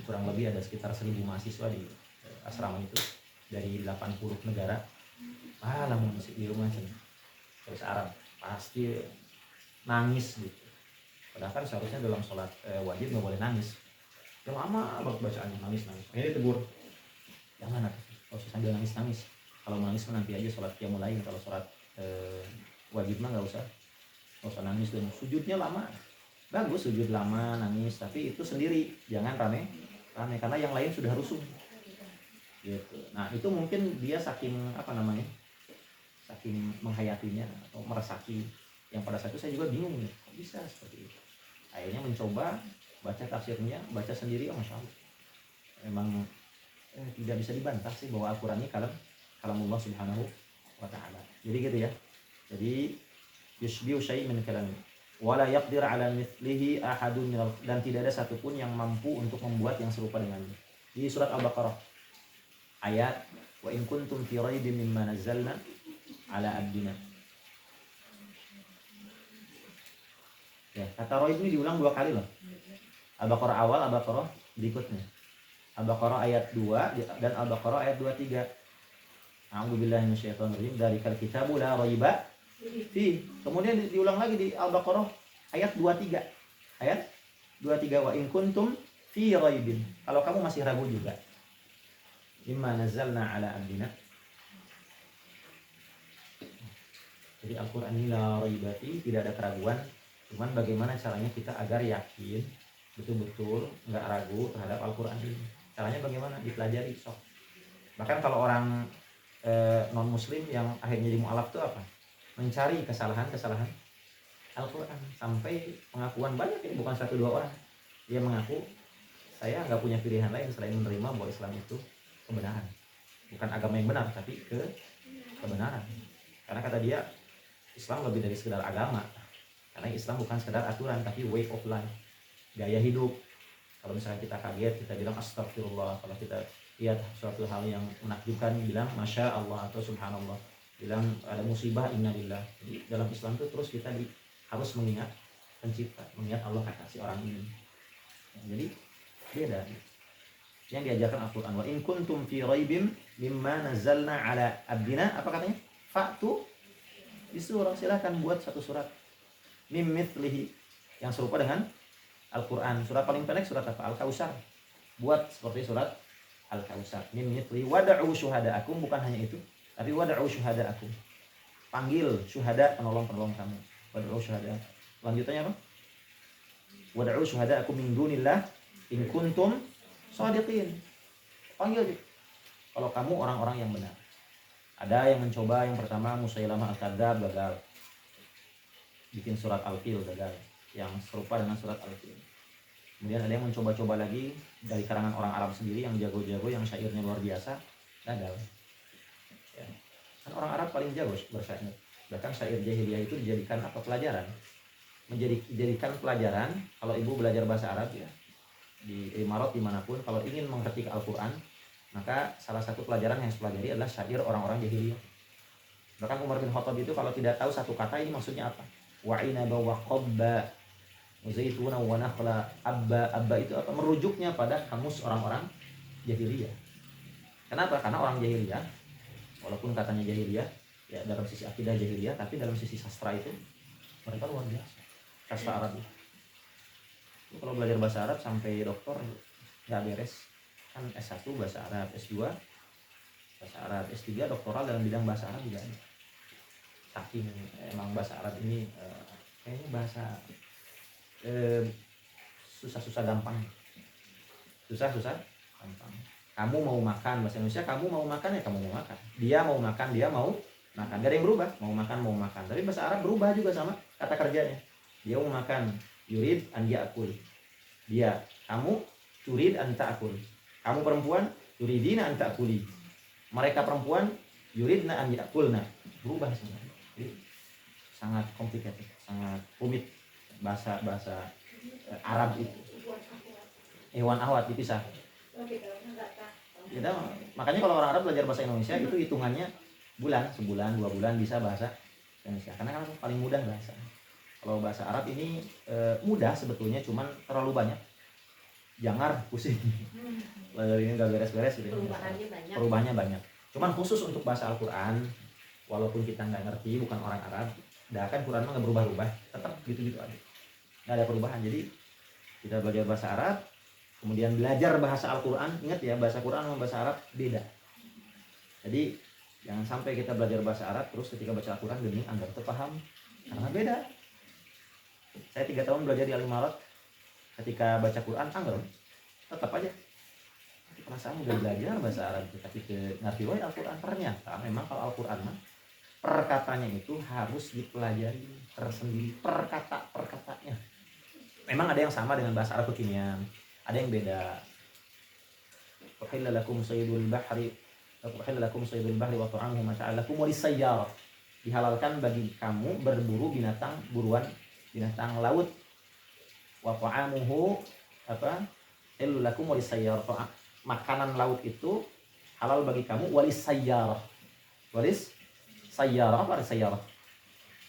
kurang lebih ada sekitar 1.000 mahasiswa di asrama itu dari 80 negara. Lamun di rumah sini terus Arab pasti nangis gitu. Padahal kan seharusnya dalam sholat wajib nggak boleh nangis. Udah lama banget bacaannya nangis. Akhirnya ditegur, jangan kalau sambil nangis. Kalau mau nangis nanti aja sholat qiyamul lail. Kalau sholat wajib mah nggak usah nangis. Dan sujudnya lama, bagus sujud lama nangis, tapi itu sendiri, jangan rame karena yang lain sudah rusuh gitu. Nah itu mungkin dia saking menghayatinya atau meresapi, yang pada saat itu saya juga bingung nih, kok bisa seperti itu. Akhirnya mencoba baca tafsirnya, baca sendiri, masya Allah, memang tidak bisa dibantah sih bahwa Al-Quran ini kalamullah subhanahu wa ta'ala. Jadi gitu ya. Jadi yushbihu syai' min kalami wala yaqdir 'ala mithlihi ahadun minal, dan tidak ada satupun yang mampu untuk membuat yang serupa dengannya. Di surat Al-Baqarah ayat wa in kuntum fi raibin mimma nazzalna 'ala abdina. Ya, kata raib ini diulang 2 kali loh. Al-Baqarah awal, Al-Baqarah berikutnya. Al-Baqarah ayat 2 dan Al-Baqarah ayat 23. A'udzubillahi minasyaitonir rajim. Dzalikal kitabu la raiba Kemudian diulang lagi di Al-Baqarah ayat 23. Ayat 23, wa in kuntum fi raibin. Kalau kamu masih ragu juga. Mimma nazzalna ala abdina. Jadi Al-Qur'an ini la raibati, tidak ada keraguan. Cuman bagaimana caranya kita agar yakin, betul-betul nggak ragu terhadap Al-Qur'an ini. Caranya bagaimana? Dipelajari sok. Bahkan kalau orang non muslim yang akhirnya jadi mu'alaf itu apa? Mencari kesalahan-kesalahan Al-Quran sampai pengakuan banyak, ini bukan 1-2 orang. Dia mengaku saya nggak punya pilihan lain selain menerima bahwa Islam itu kebenaran, bukan agama yang benar tapi kebenaran. Karena kata dia Islam lebih dari sekedar agama, karena Islam bukan sekedar aturan tapi way of life, gaya hidup. Kalau misalnya kita kaget kita bilang astagfirullah, kalau kita lihat suatu hal yang menakjubkan bilang masya Allah atau subhanallah, bilang ada musibah innalillah. Jadi dalam Islam itu terus kita harus mengingat pencipta, mengingat Allah kata si orang ini. Jadi beda yang diajarkan Al-Quran. Wa in kuntum fi raibim mimma nazzalna ala abdina, apa katanya? Fa'tu bisurah, silakan buat satu surat mim mithlihi yang serupa dengan Al-Quran. Surat paling pendek surat apa? Al-Kautsar. Buat seperti surat Al-Kautsar. Mim mithlihi wad'u syuhada'akum, bukan hanya itu, tapi wad'u syuhada'akum. Panggil syuhada, penolong-penolong kamu. Wad'u syuhada. Lanjutannya apa? Wad'u syuhada'akum min dunillah in kuntum shadiqin. Panggil kalau kamu orang-orang yang benar. Ada yang mencoba, yang pertama Musailamah Al-Kadzdzab gagal. Bikin surat Al-Fil gagal, yang serupa dengan surat Al-Fil. Kemudian ada yang mencoba-coba lagi dari kalangan orang Arab sendiri yang jago-jago, yang syairnya luar biasa, gagal. Ya. Kan orang Arab paling jago bersyair. Bahkan syair jahiliyah itu dijadikan apa? Pelajaran. Dijadikan pelajaran kalau ibu belajar bahasa Arab ya. Di Imarat dimanapun, kalau ingin mengerti Al-Quran, maka salah satu pelajaran yang harus pelajari adalah syair orang-orang jahiliyah. Bahkan Umar bin Khattab itu kalau tidak tahu satu kata ini maksudnya apa, wa'inaba wa qabba zaituna wa nakhla, abba itu apa, merujuknya pada kamus orang-orang jahiliyah. Kenapa? Karena orang jahiliyah walaupun katanya jahiliyah ya dalam sisi akidah jahiliyah, tapi dalam sisi sastra itu mereka luar biasa. Sastra Arab itu kalau belajar bahasa Arab sampai doktor nggak beres. Kan S1 bahasa Arab, S2 bahasa Arab, S3 doktoral dalam bidang bahasa Arab juga ada. Saking emang bahasa Arab ini kayaknya bahasa susah-susah gampang. Susah-susah gampang. Kamu mau makan, bahasa Indonesia kamu mau makan ya kamu mau makan. Dia mau makan, dia mau makan. Gak ada yang berubah, mau makan. Tapi bahasa Arab berubah juga sama kata kerjanya. Dia mau makan, yurid an ya'kul. Dia, kamu turid an ta'kul. Kamu perempuan, yuridina an ta'kuli. Mereka perempuan, yuridna an ya'kulna. Berubah sebenarnya. Jadi sangat complicated, sangat rumit bahasa Arab itu. Hewan awat dipisah. Kita, makanya kalau orang Arab belajar bahasa Indonesia itu hitungannya bulan, sebulan, 2 bulan bisa bahasa Indonesia. Karena kan paling mudah bahasa. Kalau bahasa Arab ini mudah sebetulnya, cuman terlalu banyak. Jangar, pusing. Belajar ini nggak beres-beres gitu. Perubahannya banyak. Cuman khusus untuk bahasa Al-Quran, walaupun kita nggak ngerti, bukan orang Arab, kan Quran mah nggak berubah-ubah, tetap gitu-gitu aja. Nggak ada perubahan. Jadi kita belajar bahasa Arab, kemudian belajar bahasa Al-Quran. Ingat ya, bahasa Quran sama bahasa Arab beda. Jadi jangan sampai kita belajar bahasa Arab terus ketika baca Al-Quran demi agar terpaham, karena beda. Saya 3 tahun belajar di Al-Imarat, ketika baca Quran anggar tetap aja perasaan udah belajar bahasa Arab, tapi ngerti wae Al-Quran. Ternyata memang kalau Al-Quran mah perkataannya itu harus dipelajari tersendiri, perkataannya. Memang ada yang sama dengan bahasa Arab kekinian, ada yang beda. Uhilla lakum saydul bahri wa ta'amuhu mata'an lakum wa lisayyarah. Dihalalkan bagi kamu berburu binatang laut. Wa ta'amuhu halal lakum wa lisayyarah. Makanan laut itu halal bagi kamu, walis sayyarah. Walis sayyarah, apa sayyarah?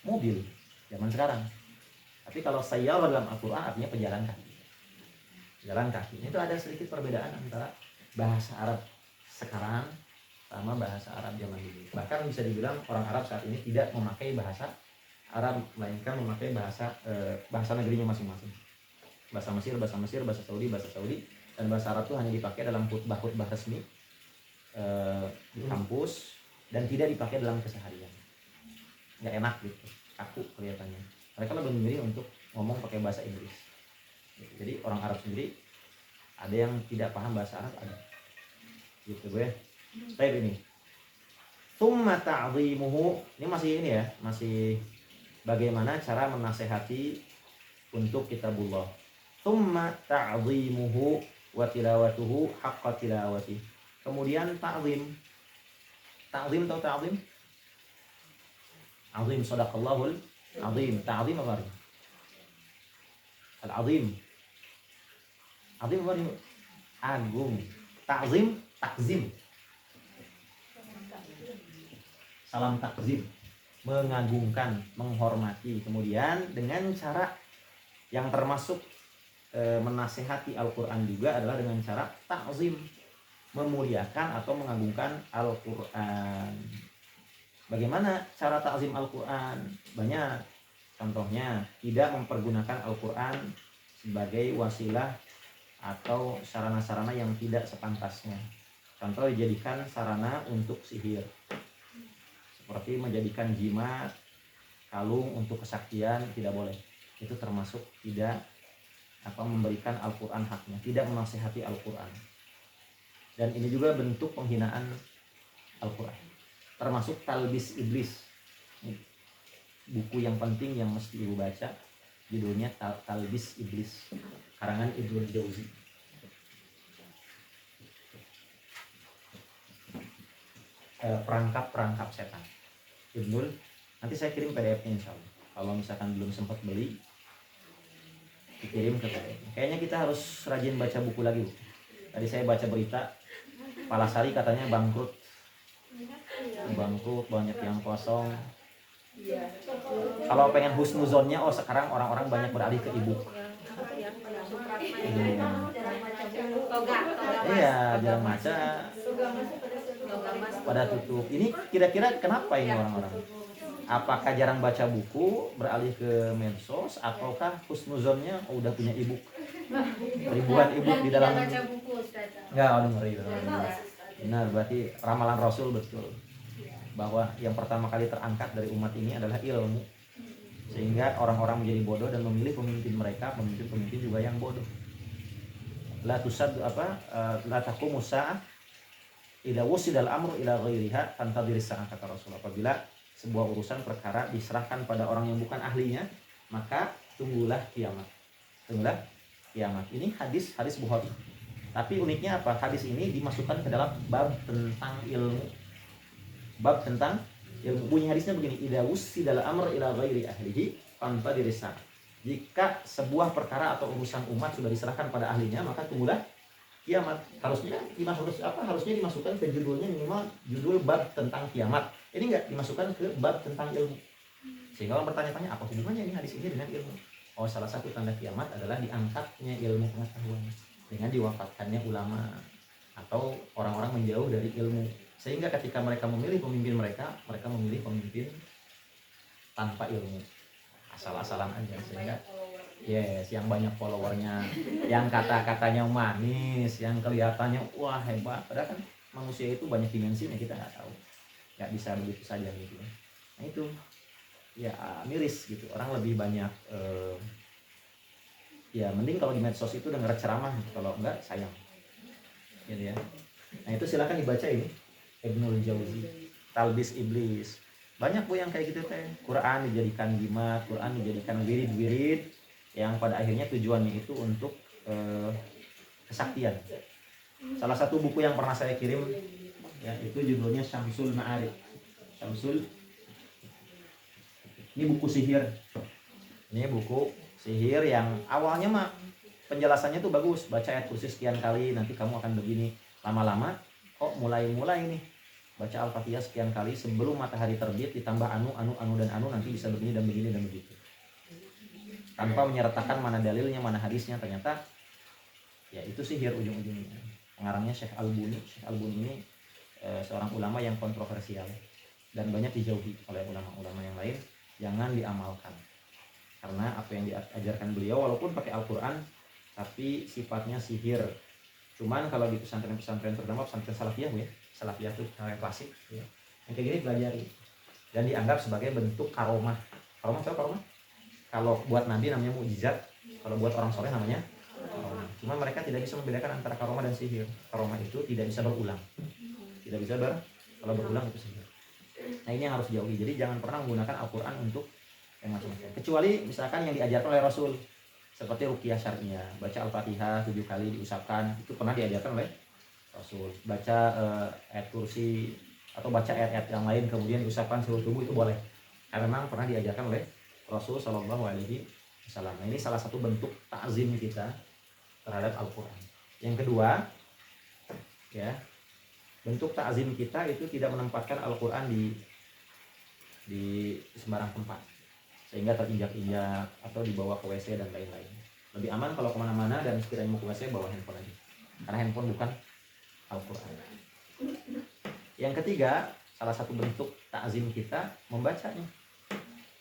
Mobil zaman sekarang. Tapi kalau sayyarah dalam Al-Quran artinya pejalan kaki. Jalan kaki. Itu ada sedikit perbedaan antara bahasa Arab sekarang sama bahasa Arab zaman dulu. Bahkan bisa dibilang orang Arab saat ini tidak memakai bahasa Arab, melainkan memakai bahasa negerinya masing-masing. Bahasa Mesir, bahasa Saudi, dan bahasa Arab itu hanya dipakai dalam khutbah-khutbah resmi di kampus dan tidak dipakai dalam keseharian. Nggak enak gitu, kaku kelihatannya. Mereka lebih memilih untuk ngomong pakai bahasa Inggris. Jadi orang Arab sendiri ada yang tidak paham bahasa Arab, ada. Gitu gue. Baik ini. Tsumma ta'dhimuhu. Ini masih ini ya, masih bagaimana cara menasehati untuk kitabullah. Tsumma ta'dhimuhu wa tilawatuhu haqqa tilawati. Kemudian ta'dhim. Ta'dhim atau ta'dhim? Azim, sadaqallahul azim. Ta'dhim apa artinya? Al-azim. Azim apa artinya? Agung. Ta'zim, takzim. Salam takzim, mengagungkan, menghormati. Kemudian dengan cara yang termasuk menasehati Al-Quran juga adalah dengan cara takzim, memuliakan atau mengagungkan Al-Quran. Bagaimana cara takzim Al-Quran? Banyak. Contohnya, tidak mempergunakan Al-Quran sebagai wasilah atau sarana-sarana yang tidak sepantasnya. Contoh, dijadikan sarana untuk sihir, seperti menjadikan jimat, kalung untuk kesaktian, tidak boleh. Itu termasuk tidak memberikan Al-Quran haknya, tidak menasihati Al-Quran. Dan ini juga bentuk penghinaan Al-Quran. Termasuk talbis iblis. Ini buku yang penting yang mesti ibu baca, judulnya Talbis Iblis, karangan Ibnul Jauzi. Perangkap setan. Ibnul, nanti saya kirim PDF-nya insya Allah. Kalau misalkan belum sempat beli, dikirim ke PDF. Kayaknya kita harus rajin baca buku lagi, Bu. Tadi saya baca berita, Palasari katanya bangkrut, banyak yang kosong. Kalau pengen husnuzonnya, sekarang orang-orang banyak beralih ke e-book. Iya, jarang baca, pada tutup. Ini kira-kira kenapa ini orang-orang? Apakah jarang baca buku, beralih ke medsos, ataukah husnuzonnya udah punya e-book? Ribuan e-book di dalam. Enggak, ngeri. Benar, berarti ramalan Rasul betul. Bahwa yang pertama kali terangkat dari umat ini adalah ilmu. Sehingga orang-orang menjadi bodoh dan memilih pemimpin mereka, pemimpin juga yang bodoh. La taqumu sa'ah idza wusidal amru ila ghairiha fantadhiris sa'ah, kata Rasul. Apabila sebuah urusan perkara diserahkan pada orang yang bukan ahlinya, maka tunggulah kiamat. Ini hadis Bukhari. Tapi uniknya apa? Hadis ini dimasukkan ke dalam bab tentang ilmu. Bunyi hadisnya begini: idza wusidal amru ila ghairi ahlihi fantadhiris sa'ah. Jika sebuah perkara atau urusan umat sudah diserahkan pada ahlinya, maka tunggulah kiamat. Harusnya dimasukkan ke judulnya, minimal judul bab tentang kiamat. Ini enggak dimasukkan ke bab tentang ilmu. Sehingga orang bertanya-tanya, apa hubungannya ini hadis ini dengan ilmu? Salah satu tanda kiamat adalah diangkatnya ilmu pengetahuan dengan diwafatkannya ulama atau orang-orang menjauh dari ilmu. Sehingga ketika mereka memilih pemimpin mereka memilih pemimpin tanpa ilmu, asal-asalan aja. Sehingga yang banyak followernya, yang kata-katanya manis, yang kelihatannya wah hebat, padahal kan manusia itu banyak dimensinya, kita nggak tahu, nggak bisa begitu saja gitu. Nah itu ya miris gitu, orang lebih banyak mending kalau di medsos itu dengar ceramah, kalau enggak sayang gitu ya. Nah itu silakan dibaca ini Ibnul Jauzi, Talbis Iblis. Banyak Bu yang kayak gitu teh. Quran dijadikan jimat, Quran dijadikan wirid-wirid yang pada akhirnya tujuannya itu untuk kesaktian. Salah satu buku yang pernah saya kirim ya, itu judulnya Syamsul Ma'arif. Ini buku sihir. Ini buku sihir yang awalnya mah penjelasannya tuh bagus. Baca ayat kursi sekian kali, nanti kamu akan begini. Lama-lama kok mulai nih. Baca Al-Fatihah sekian kali sebelum matahari terbit, ditambah anu dan anu, nanti bisa begini dan begini dan begitu. Tanpa menyertakan mana dalilnya, mana hadisnya. Ternyata ya itu sihir ujung-ujungnya. Pengarangnya Syekh Al-Buni. Syekh Al-Buni ini seorang ulama yang kontroversial dan banyak dijauhi oleh ulama-ulama yang lain. Jangan diamalkan karena apa yang diajarkan beliau walaupun pakai Al-Quran tapi sifatnya sihir. Cuman kalau di pesantren-pesantren terutama pesantren salafiyah ya, salafiyah itu yang klasik ya, yang kayak gini pelajari dan dianggap sebagai bentuk karomah. Karomah apa karomah? Kalau buat nabi namanya mukjizat, kalau buat orang soleh namanya karomah. Cuma mereka tidak bisa membedakan antara karomah dan sihir. Karomah itu tidak bisa berulang, tidak bisa kalau berulang itu sihir. Nah ini yang harus dijauhi. Jadi jangan pernah menggunakan Al-Quran untuk yang macam-macam. Kecuali misalkan yang diajarkan oleh Rasul, seperti ruqyah syar'iyah, baca Al-Fatihah 7 kali diusapkan, itu pernah diajarkan oleh Rasul. Baca ayat kursi atau baca ayat-ayat yang lain kemudian diusapkan seluruh tubuh, itu boleh. Karena memang pernah diajarkan oleh Rasul Shallallahu Alaihi Wasallam. Nah, ini salah satu bentuk takzim kita terhadap Al-Quran. Yang kedua, ya, bentuk takzim kita itu tidak menempatkan Al-Quran di sembarang tempat sehingga terinjak-injak atau dibawa ke WC dan lain-lain. Lebih aman kalau kemana-mana dan sekiranya mau ke WC bawa handphone aja, karena handphone bukan Al-Quran. Yang ketiga, salah satu bentuk takzim kita membacanya.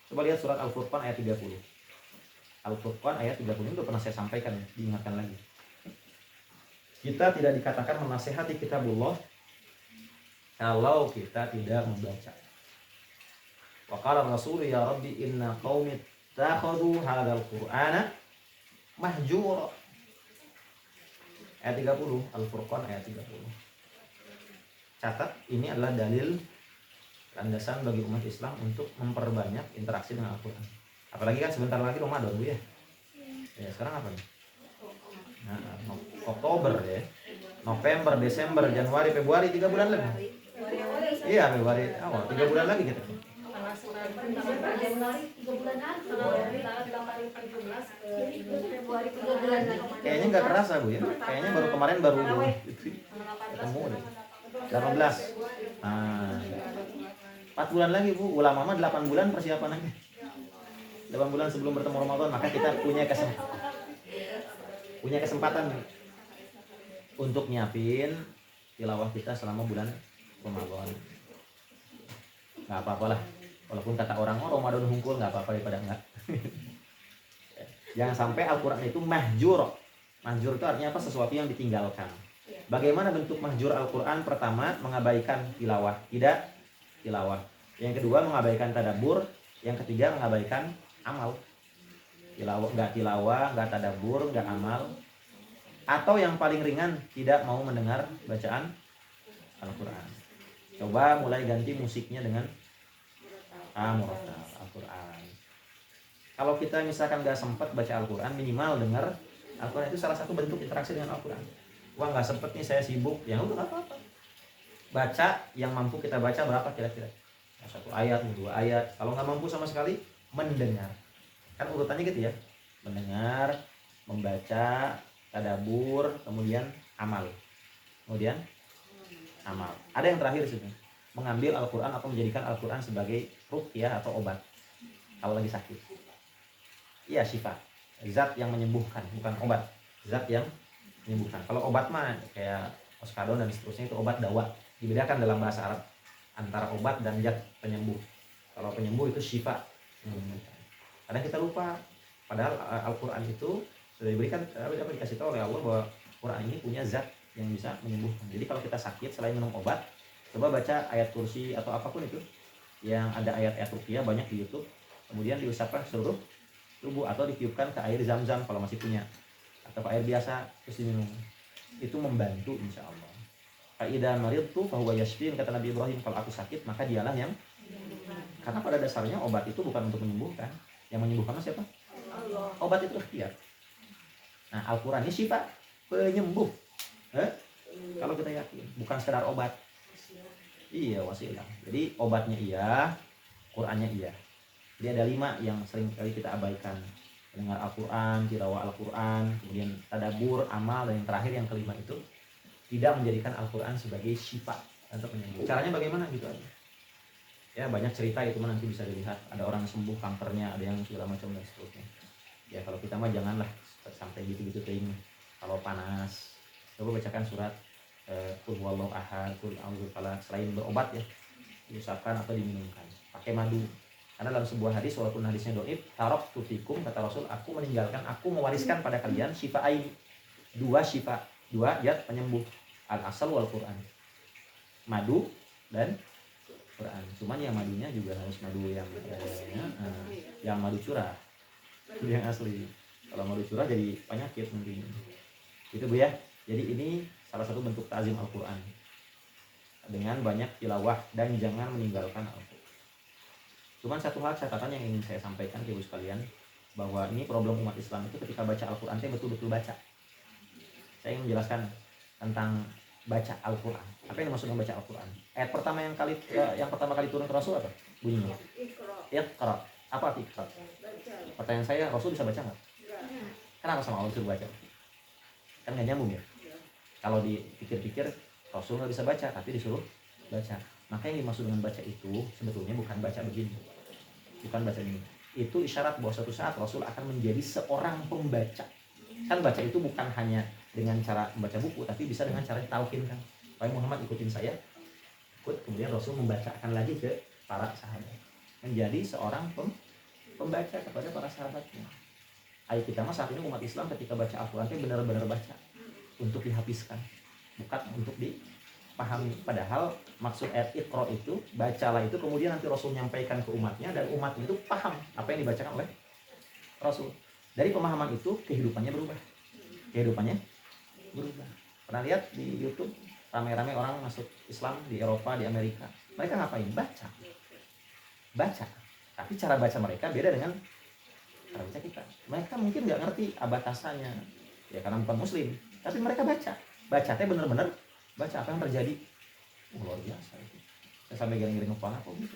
Coba lihat surat Al-Furqan ayat 30. Al-Furqan ayat 30 ini udah pernah saya sampaikan, diingatkan lagi. Kita tidak dikatakan menasehati kitabullah kalau kita tidak membaca. Wa qala Rasul ya Rabbi inna qaumi takhadhu hadzal Qur'ana mahjura. Ayat 30, Al-Furqan ayat 30. Catat, ini adalah dalil landasan bagi umat Islam untuk memperbanyak interaksi dengan Al-Quran. Apalagi kan sebentar lagi Ramadan Bu ya. Ya, sekarang apa nih? Nah, Oktober ya. November, Desember, Januari, Februari, 3 bulan lagi. Iya, Februari awal, 3 bulan lagi gitu. Januari 3 bulan lagi, tanggal 17 ke Februari 3 bulan lagi. Kayaknya nggak kerasa Bu ya. Kayaknya baru kemarin ketemu deh. 18. Nah, 4 bulan lagi Bu. Ulama mah 8 bulan persiapan aja. 8 bulan sebelum bertemu Ramadan, maka kita punya kesempatan untuk nyiapin tilawah kita selama bulan Ramadan. Nggak apa-apalah. Walaupun kata orang, oh Ramadan hungkul, nggak apa-apa daripada enggak. Jangan sampai Al-Quran itu mahjur. Mahjur itu artinya apa? Sesuatu yang ditinggalkan. Bagaimana bentuk mahjur Al-Quran? Pertama, mengabaikan tilawah. Tidak tilawah. Yang kedua, mengabaikan tadabbur. Yang ketiga, mengabaikan amal. Nggak tilawah, nggak tadabbur, nggak amal. Atau yang paling ringan, tidak mau mendengar bacaan Al-Quran. Coba mulai ganti musiknya dengan murattal Al-Quran. Kalau kita misalkan nggak sempat baca Al-Quran, minimal dengar Al-Quran. Itu salah satu bentuk interaksi dengan Al-Quran. Wah nggak sempet nih, saya sibuk, ya udah nggak apa-apa. Baca yang mampu kita baca berapa kira-kira? 1 ayat, 2 ayat. Kalau nggak mampu sama sekali, mendengar. Kan urutannya gitu ya, mendengar, membaca, tadabbur, kemudian amal, kemudian amal. Ada yang terakhir sih, mengambil Al-Quran atau menjadikan Al-Quran sebagai ruqyah atau obat kalau lagi sakit. Iya, sifat, zat yang menyembuhkan, bukan obat, zat yang menyembuhkan. Kalau obat mah kayak oskadon dan seterusnya itu obat dawa. Dibedakan dalam bahasa Arab antara obat dan zat penyembuh. Kalau penyembuh itu syifa. Kadang kita lupa, padahal Al-Quran itu sudah diberikan, dikasih tahu oleh Allah bahwa Quran ini punya zat yang bisa menyembuhkan. Jadi kalau kita sakit selain minum obat, coba baca ayat kursi atau apapun itu yang ada ayat-ayat ruqyah banyak di YouTube, kemudian diusapkan seluruh tubuh atau ditiupkan ke air zam-zam kalau masih punya, atau ke air biasa terus diminum. Itu membantu insya Allah. Fa'idha maridtu fahuwa yashfin, kata Nabi Ibrahim, kalau aku sakit maka dialah yang, karena pada dasarnya obat itu bukan untuk menyembuhkan. Yang menyembuhkan siapa? Allah. Obat itu ikhtiar. Nah, Al-Quran ini sifat penyembuh. Kalau kita yakin, bukan sekedar obat. Iya, wasilah. Jadi obatnya iya, Qurannya iya. Jadi ada 5 yang sering kali kita abaikan. Mendengar Al-Quran, tilawah Al-Quran, kemudian tadabbur, amal, dan yang terakhir yang kelima itu tidak menjadikan Al-Quran sebagai syifa untuk penyembuh. Caranya bagaimana gitu aja. Ya banyak cerita itu mah nanti bisa dilihat. Ada orang sembuh kankernya, ada yang segala macam dan seterusnya. Ya kalau kita mah janganlah sampai gitu-gitu teing. Kalau panas, coba bacakan surat qul huwallahu ahad, qul a'udzu falaq, selain berobat ya, diusapkan atau diminumkan pakai madu. Karena dalam sebuah hadis walaupun hadisnya dhaif, taraktu fikum, kata Rasul, aku meninggalkan, aku mewariskan pada kalian syifa'ain, dua syifa, dua zat penyembuh, al asal wal Quran, madu dan Quran. Cuman yang madunya juga harus madu yang madu curah, yang asli. Kalau madu curah jadi penyakit nanti. Itu Bu ya. Jadi ini salah satu bentuk ta'zim Al-Quran dengan banyak tilawah dan jangan meninggalkan Al-Quran. Cuman satu hal catatan yang ingin saya sampaikan ke ibu sekalian, bahwa ini problem umat Islam itu ketika baca Al-Quran itu betul-betul baca. Saya ingin menjelaskan tentang baca Al-Quran. Apa yang dimaksud dengan baca Al-Quran? Ayat pertama yang pertama kali turun ke Rasul apa bunyinya? Iqra. Apa arti Iqra? Pertanyaan saya, Rasul bisa baca nggak? Kenapa sama Allah disuruh baca? Kan nggak nyambung ya. Kalau dipikir-pikir, Rasul nggak bisa baca tapi disuruh baca. Maka yang dimaksud dengan baca itu sebetulnya bukan baca begini, bukan baca ini. Itu isyarat bahwa suatu saat Rasul akan menjadi seorang pembaca. Kan baca itu bukan hanya dengan cara membaca buku, tapi bisa dengan cara talqin kan. Wahai Muhammad, ikutin saya. Ikut, kemudian Rasul membacakan lagi ke para sahabat. Menjadi seorang pembaca kepada para sahabatnya. Ayo kita saat ini umat Islam ketika baca Al-Quran itu benar-benar baca untuk dihabiskan, bukan untuk dipahami. Padahal maksud ayat Iqra itu, bacalah itu, kemudian nanti Rasul menyampaikan ke umatnya dan umat itu paham apa yang dibacakan oleh Rasul. Dari pemahaman itu kehidupannya berubah. Pernah lihat di YouTube rame-rame orang masuk Islam di Eropa, di Amerika. Mereka ngapain? Baca. Tapi cara baca mereka beda dengan cara baca kita. Mereka mungkin nggak ngerti batasannya, ya karena bukan Muslim. Tapi mereka baca. Bacanya benar-benar baca apa yang terjadi. Luar biasa itu. Saya sampai giring-giring kepala kok gitu.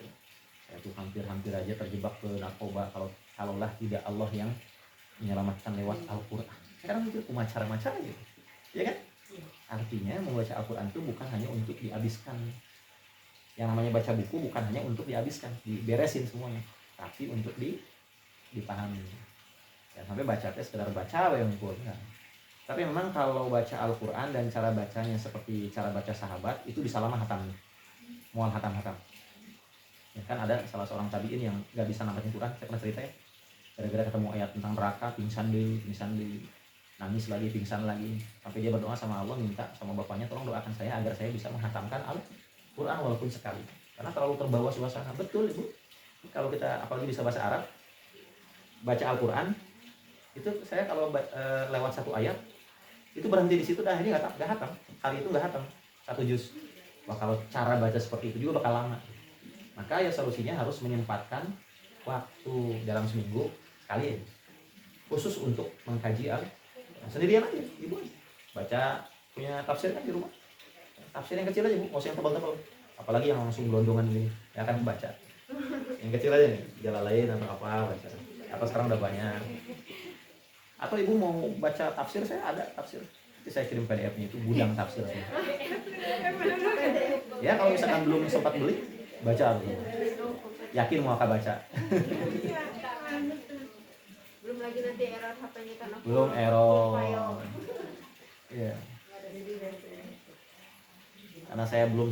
Saya tuh hampir aja terjebak ke narkoba kalaulah tidak Allah yang menyelamatkan lewat Al-Quran. Sekarang itu macara gitu. Ya kan? Artinya membaca Al-Quran itu bukan hanya untuk dihabiskan. Yang namanya baca buku bukan hanya untuk dihabiskan, diberesin semuanya, tapi untuk dipahami. Ya sampai bacanya sekedar baca yang Quran. Tapi memang kalau baca Al-Quran dan cara bacanya seperti cara baca sahabat itu disalah hatam, mual hatam. Ya kan ada salah seorang tabiin yang nggak bisa namatin Quran, saya pernah cerita ya. Gara-gara ketemu ayat tentang neraka, pingsan deh, nangis lagi, pingsan lagi, sampai dia berdoa sama Allah, minta sama bapaknya tolong doakan saya agar saya bisa menghatamkan Al-Quran walaupun sekali, karena terlalu terbawa suasana. Betul Ibu, kalau kita apalagi bisa bahasa Arab, baca Al-Quran itu saya kalau lewat satu ayat itu berhenti di situ, dah ini nggak hatam, hari itu nggak hatam satu juz. Wah, kalau cara baca seperti itu juga bakal lama. Maka ya solusinya harus menyempatkan waktu dalam seminggu sekali ya, khusus untuk mengkaji sendirian aja Ibu, baca, punya tafsir kan di rumah, tafsir yang kecil aja Bu, mau yang tebal-tebal, apalagi yang langsung gelondongan gini, ya akan baca yang kecil aja nih, Jalalain atau apa baca, atau sekarang udah banyak. Atau Ibu mau baca tafsir, saya ada tafsir, nanti saya kirim PDF-nya, itu gudang tafsir ya. Kalau misalkan belum sempat beli, baca dulu, yakin mau akan baca. Belum lagi nanti error HP-nya karena belum error. Iya. Karena saya belum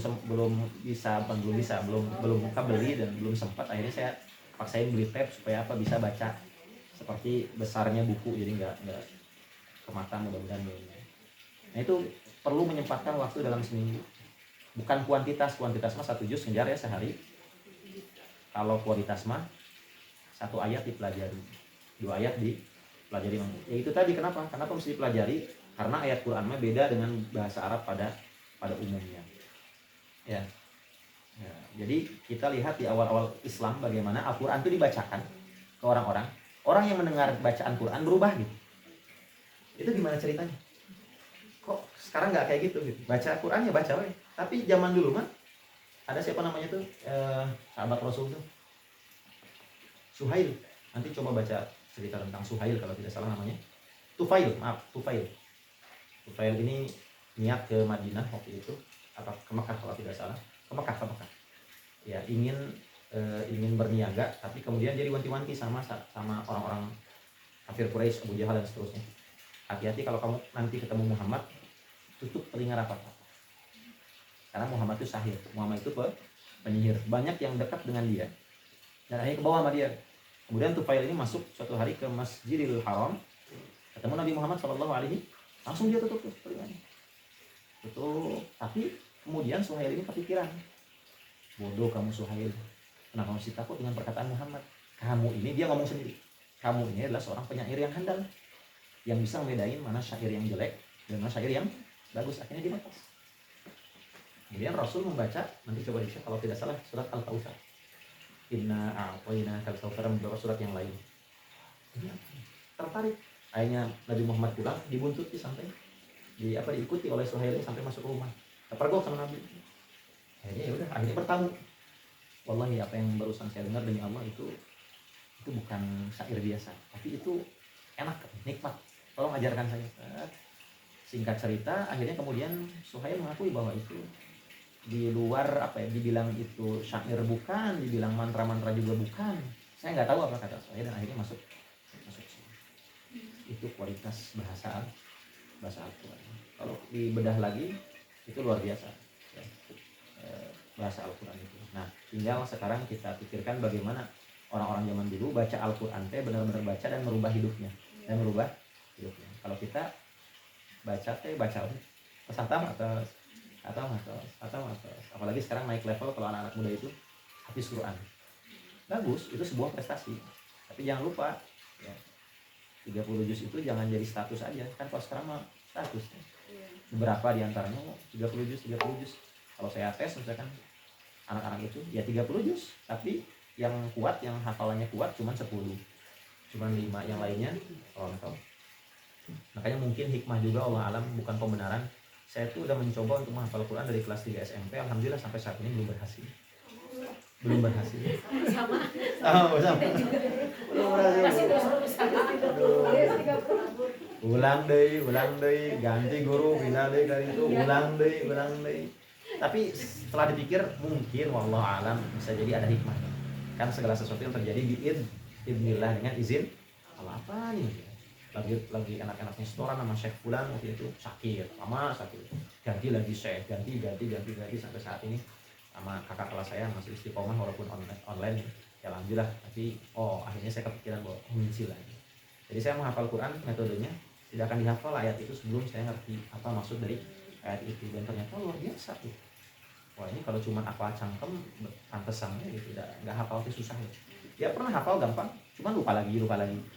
buka beli dan belum sempat, akhirnya saya paksain beli tab supaya apa bisa baca seperti besarnya buku, jadi nggak ke mata, mudah-mudahan. Nah itu perlu menyempatkan waktu dalam seminggu, bukan kuantitas mah satu juz ngejar ya sehari. Kalau kualitas mah satu ayat dipelajari, 2 ayat dipelajari. Ya itu tadi kenapa mesti dipelajari, karena ayat Quran mah beda dengan bahasa Arab pada umumnya ya. Jadi kita lihat di awal-awal Islam bagaimana Al-Quran itu dibacakan ke orang yang mendengar bacaan Quran berubah gitu. Itu gimana ceritanya? Kok sekarang nggak kayak gitu? Baca Quran ya baca we. Tapi zaman dulu mah ada siapa namanya tuh sahabat Rasul tuh, Suhail. Nanti coba baca cerita tentang Suhail kalau tidak salah namanya. Tufail ini niat ke Madinah waktu itu, apa ke Mekah kalau tidak salah, ke Mekah. Ya ingin berniaga, tapi kemudian jadi wanti-wanti sama orang-orang kafir Quraisy, Abu Jahal dan seterusnya. Hati-hati kalau kamu nanti ketemu Muhammad, tutup telinga rapat. Karena Muhammad itu sahir, Muhammad itu penyihir, banyak yang dekat dengan dia dan akhirnya ke bawah sama dia. Kemudian Tufail ini masuk suatu hari ke Masjidil Haram, ketemu Nabi Muhammad SAW, langsung dia tutup telinganya, tutup. Tapi kemudian Suhail ini kepikiran, bodoh kamu Suhail, kenapa mesti takut dengan perkataan Muhammad? Kamu ini, dia ngomong sendiri, kamu ini adalah seorang penyair yang handal, yang bisa membedain mana syair yang jelek dan mana syair yang bagus. Akhirnya dia lepas. Kemudian Rasul membaca, nanti coba dicek kalau tidak salah, surat Al-Kautsar. Inna a'tayna kal kautsar, beberapa surat yang lain. Dia tertarik. Akhirnya Nabi Muhammad pulang, dibuntuti sampai diikuti oleh Suhail sampai masuk ke rumah. Terpergok sama Nabi. Akhirnya ya udah, akhirnya bertamu. Wallahi apa yang barusan saya dengar demi Allah itu bukan syair biasa, tapi itu enak, nikmat. Tolong ajarkan saya. Singkat cerita, akhirnya kemudian Suhail mengakui bahwa itu di luar dibilang itu syair bukan, dibilang mantra-mantra juga bukan. Saya nggak tahu apa kata Suhail dan akhirnya masuk. Itu kualitas bahasa Al-Quran. Kalau dibedah lagi itu luar biasa ya, bahasa Al-Quran itu. Nah, tinggal sekarang kita pikirkan bagaimana orang-orang zaman dulu baca Al-Quran benar-benar baca dan merubah hidupnya. Kalau kita baca pesatam atau apalagi sekarang naik level, kalau anak-anak muda itu hafiz Quran, bagus, itu sebuah prestasi. Tapi jangan lupa ya, 30 juz itu jangan jadi status aja kan. Kalau sekarang mah status ya. Beberapa diantaranya 30 juz. Kalau saya tes misalkan anak-anak itu ya 30 juz, tapi yang kuat, yang hafalannya kuat cuma 10, cuma 5, yang lainnya tahu. Makanya mungkin hikmah juga, Allah alam, bukan pembenaran. Saya tuh udah mencoba untuk menghafal Quran dari kelas 3 SMP, alhamdulillah sampai saat ini belum berhasil. Belum berhasil. Sama. Belum berhasil. Ulang deh, ganti guru, pindah deh dari itu, ulang deh. Tapi setelah dipikir mungkin wallah alam bisa jadi ada hikmah. Kan segala sesuatu yang terjadi biidznillah, dengan izin Allah. Apa nih? Lagi enak-enaknya setoran sama Syekh Fulan waktu itu sakit, ganti lagi Syekh, ganti sampai saat ini sama kakak kelas saya masih istiqomah walaupun online ya alhamdulillah. Tapi akhirnya saya kepikiran bahwa nyicil lagi. Jadi saya menghafal Quran, metodenya tidak akan dihafal ayat itu sebelum saya ngerti apa maksud dari ayat itu, dan ternyata luar biasa tuh. Wah, ini kalau cuma hafal cangkem pantesannya gitu, nggak hafal itu susah ya. Ya pernah hafal gampang, cuman lupa lagi.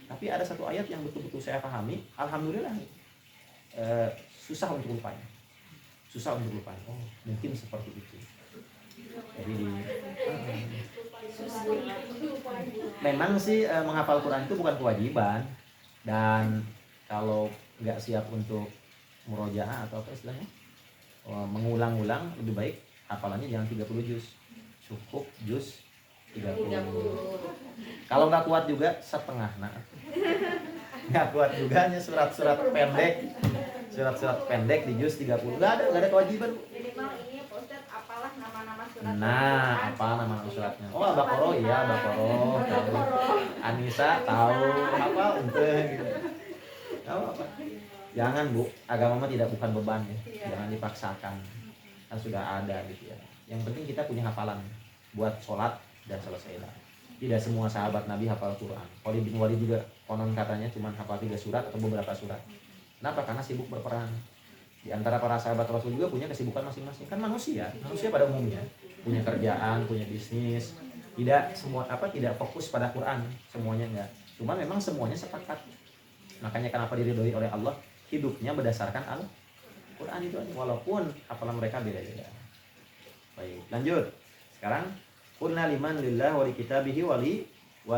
Tapi ada satu ayat yang betul-betul saya pahami, alhamdulillah susah untuk lupanya. Oh, mungkin seperti itu. Jadi memang sih menghafal Quran itu bukan kewajiban, dan kalau nggak siap untuk murojaah atau apa istilahnya, mengulang-ulang, lebih baik hafalannya jangan 30 juz, cukup juz 30. Kalau nggak kuat juga setengah, nggak kuat juga hanya surat-surat pendek di juz 30. Nggak ada kewajiban. Minimal ini Pak Ustadz, apalah nama-nama surat. Apa nama suratnya? Al-Baqarah, iya Al-Baqarah. Anissa tahu hafal ente gitu. Tahu apa? Jangan Bu, agama mah bukan beban ya. Jangan dipaksakan. Kan sudah ada gitu ya. Yang penting kita punya hafalan buat sholat dan selesailah. Tidak semua sahabat Nabi hafal Quran. Khalid bin Walid juga konon katanya cuma hafal 3 surat atau beberapa surat. Kenapa? Karena sibuk berperang. Di antara para sahabat Rasul juga punya kesibukan masing-masing. Kan manusia pada umumnya punya kerjaan, punya bisnis. Tidak fokus pada Quran, semuanya enggak. Cuma memang semuanya sepakat. Makanya kenapa diridhoi oleh Allah, hidupnya berdasarkan Al-Quran itu aja, walaupun hafalan mereka beda-beda. Baik, lanjut. Sekarang qulna liman lillah wa li kitabihi wa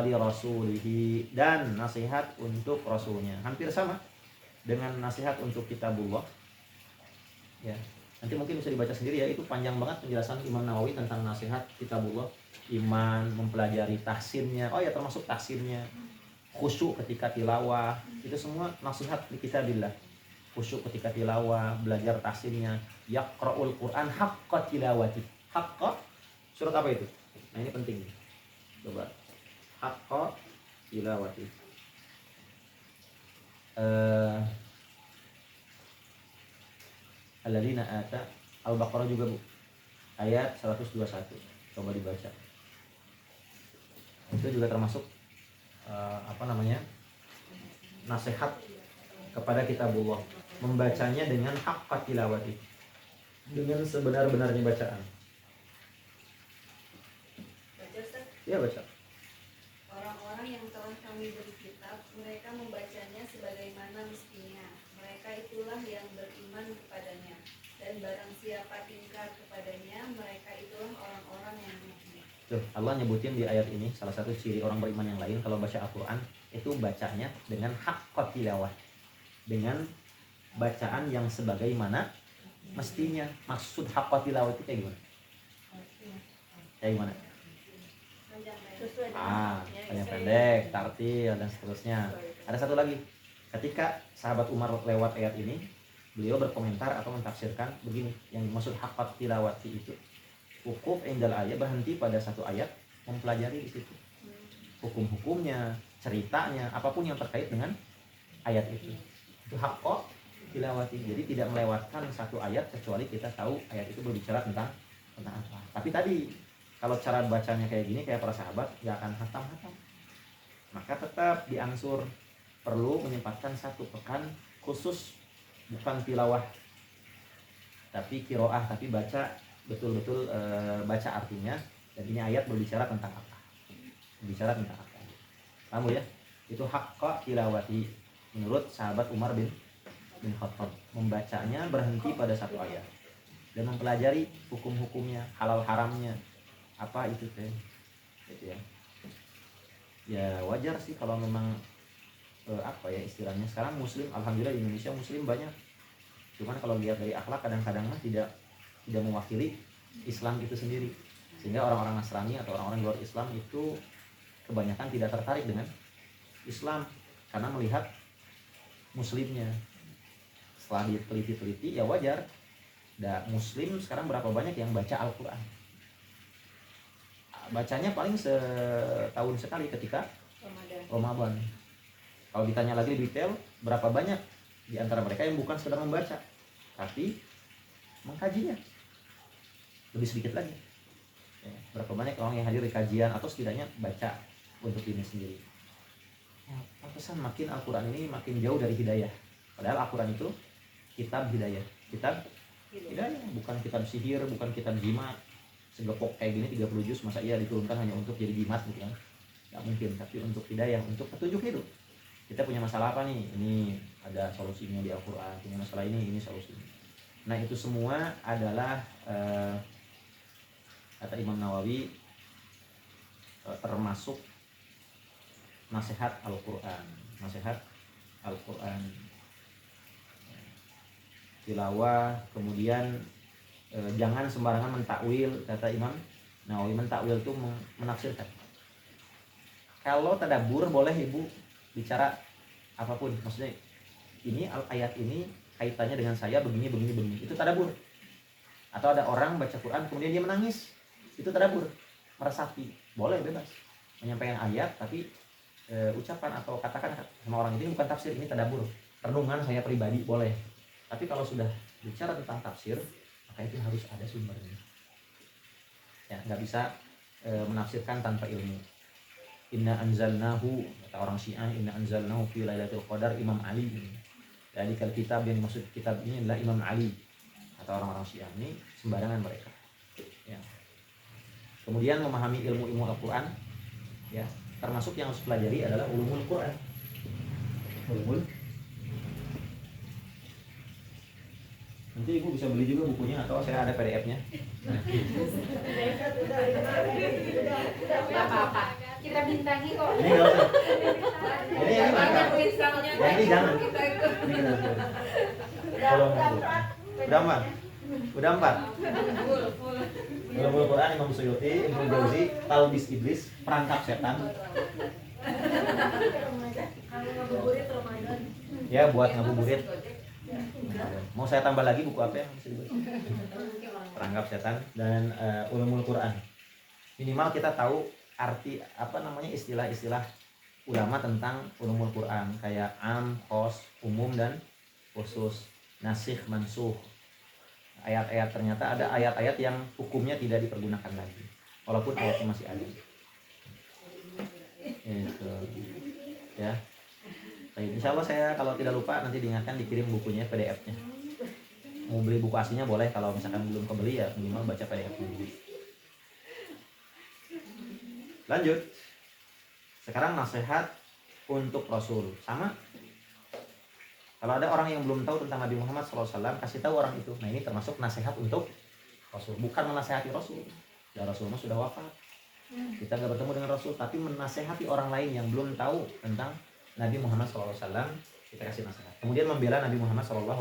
li rasulihi, dan nasihat untuk rasulnya. Hampir sama dengan nasihat untuk kitabullah. Ya, nanti mungkin bisa dibaca sendiri ya, itu panjang banget penjelasan Imam Nawawi tentang nasihat kitabullah. Iman, mempelajari tahsinnya, termasuk tahsinnya, khusyuk ketika tilawah, itu semua nasihat di kitabillah. Khusyuk ketika tilawah, belajar tahsinnya, yaqra'ul Quran haqqa tilawati. Haqqa, surat apa itu? Nah ini penting. Coba. Haqqa tilawati. Alladzina ata, Al-Baqarah juga Bu. ayat 121. Coba dibaca. Itu juga termasuk nasihat kepada kitabullah, membacanya dengan haqqa tilawati, dengan sebenar-benarnya bacaan. Baca Ustaz. Ya baca. Orang-orang yang telah kami beri kitab, mereka membacanya sebagaimana mestinya. Mereka itulah yang beriman kepadanya. Dan barang siapa ingkar kepadanya, mereka itulah orang-orang yang mukmin. Tuh, Allah nyebutin di ayat ini salah satu ciri orang beriman yang lain kalau baca Al-Quran itu bacanya dengan haqqa tilawah, dengan bacaan yang sebagaimana mestinya. Maksud haqqa tilawah itu kayak gimana? Kayak gimana? Sesuai Panjang pendek, tartil dan seterusnya. Ada satu lagi. Ketika sahabat Umar lewat ayat ini, beliau berkomentar atau mentafsirkan begini, yang dimaksud haqqa tilawati itu wukuf indal ayat, berhenti pada satu ayat, mempelajari di situ hukum-hukumnya, ceritanya, apapun yang terkait dengan ayat itu. Itu haqqa tilawati. Jadi tidak melewatkan satu ayat kecuali kita tahu ayat itu berbicara tentang apa. Tapi tadi kalau cara bacanya kayak gini, kayak para sahabat, nggak akan hatam-hatam. Maka tetap diangsur perlu menyempatkan 1 pekan khusus, bukan tilawah tapi kiroah, tapi baca betul-betul, baca artinya, dan ini ayat berbicara tentang apa, kamu ya. Itu haqqa tilawati menurut sahabat Umar bin Khattab, membacanya berhenti pada satu ayat dan mempelajari hukum-hukumnya, halal haramnya apa itu teh, gitu ya. Ya wajar sih kalau memang istilahnya sekarang muslim, alhamdulillah di Indonesia muslim banyak. Cuman kalau lihat dari akhlak kadang-kadang mah tidak mewakili Islam itu sendiri, sehingga orang-orang Nasrani atau orang-orang luar Islam itu kebanyakan tidak tertarik dengan Islam karena melihat muslimnya. Setelah diteliti-teliti, ya wajar. Muslim sekarang berapa banyak yang baca Al-Quran? Bacanya paling setahun sekali ketika Ramadan. Kalau ditanya lagi detail, berapa banyak di antara mereka yang bukan sekedar membaca, tapi mengkajinya? Lebih sedikit lagi. Ya, berapa banyak orang yang hadir di kajian atau setidaknya baca untuk diri sendiri? Ya, pantesan makin Al-Quran ini makin jauh dari hidayah. Padahal Al-Quran itu kitab hidayah, bukan kitab sihir, bukan kitab jimat. Segepok kayak gini 30 juz, masa iya diturunkan hanya untuk jadi jimat gitu kan? Gak mungkin. Tapi untuk hidayah, untuk petunjuk hidup. Kita punya masalah apa nih? Ini ada solusinya di Al-Quran. Punya masalah ini solusinya. Nah itu semua adalah kata Imam Nawawi termasuk nasihat Al-Quran. Tilawah, kemudian jangan sembarangan mentakwil. Kata Imam Nawawi, mentakwil itu menafsirkan. Kalau tadabbur boleh ibu bicara apapun, maksudnya ini ayat ini kaitannya dengan saya begini, itu tadabbur. Atau ada orang baca Quran kemudian dia menangis, itu tadabbur, meresapi, boleh bebas menyampaikan ayat, tapi ucapan atau katakan sama orang itu bukan tafsir, ini tadabbur, renungan saya pribadi, boleh. Tapi kalau sudah bicara tentang tafsir, maka itu harus ada sumbernya. Ya, nggak bisa menafsirkan tanpa ilmu. Inna anzalnahu, kata orang Syiah, inna anzalnahu fi lailatul qadar, Imam Ali. Jadi kalau kitab yang dimaksud kitab ini adalah Imam Ali. Kata orang-orang Syiah ini sembarangan mereka. Ya. Kemudian memahami ilmu-ilmu Al-Quran, ya, termasuk yang harus pelajari adalah ulumul Quran. Nanti ibu bisa beli juga bukunya atau saya ada PDF-nya. Tidak apa-apa. Kita bintangi kok. Ini nggak usah. Ini Banyak mana? misalnya. Ya, ini jangan. Kita itu. Ini kita. Tolong ibu. Udah 4. Full. Ulumul Quran Imam Suyuti, Ibnu Jauzi, Talbis Iblis, perangkap setan. Kalau ngabuburit Ramadan. Ya buat ngabuburit. Mau saya tambah lagi buku apa yang bisa dibaca? Perangkap setan dan ulumul Quran. Minimal kita tahu arti istilah-istilah ulama tentang ulumul Quran, kayak am, khos, umum dan khusus, nasikh, mansukh, Ayat-ayat ternyata ada ayat-ayat yang hukumnya tidak dipergunakan lagi, walaupun ayatnya masih ada. Itu ya. Baik, insya Allah saya kalau tidak lupa nanti diingatkan dikirim bukunya PDF-nya. Mau beli buku aslinya boleh, kalau misalkan belum kebeli ya minimal baca PDF-nya dulu. Lanjut. Sekarang nasihat untuk Rasul. Sama. Kalau ada orang yang belum tahu tentang Nabi Muhammad SAW, kasih tahu orang itu. Nah ini termasuk nasihat untuk Rasul. Bukan menasehati Rasul. Ya Rasulnya sudah wafat. Kita nggak bertemu dengan Rasul, tapi menasehati orang lain yang belum tahu tentang Nabi Muhammad SAW, kita kasih nasihat. Kemudian membela Nabi Muhammad SAW,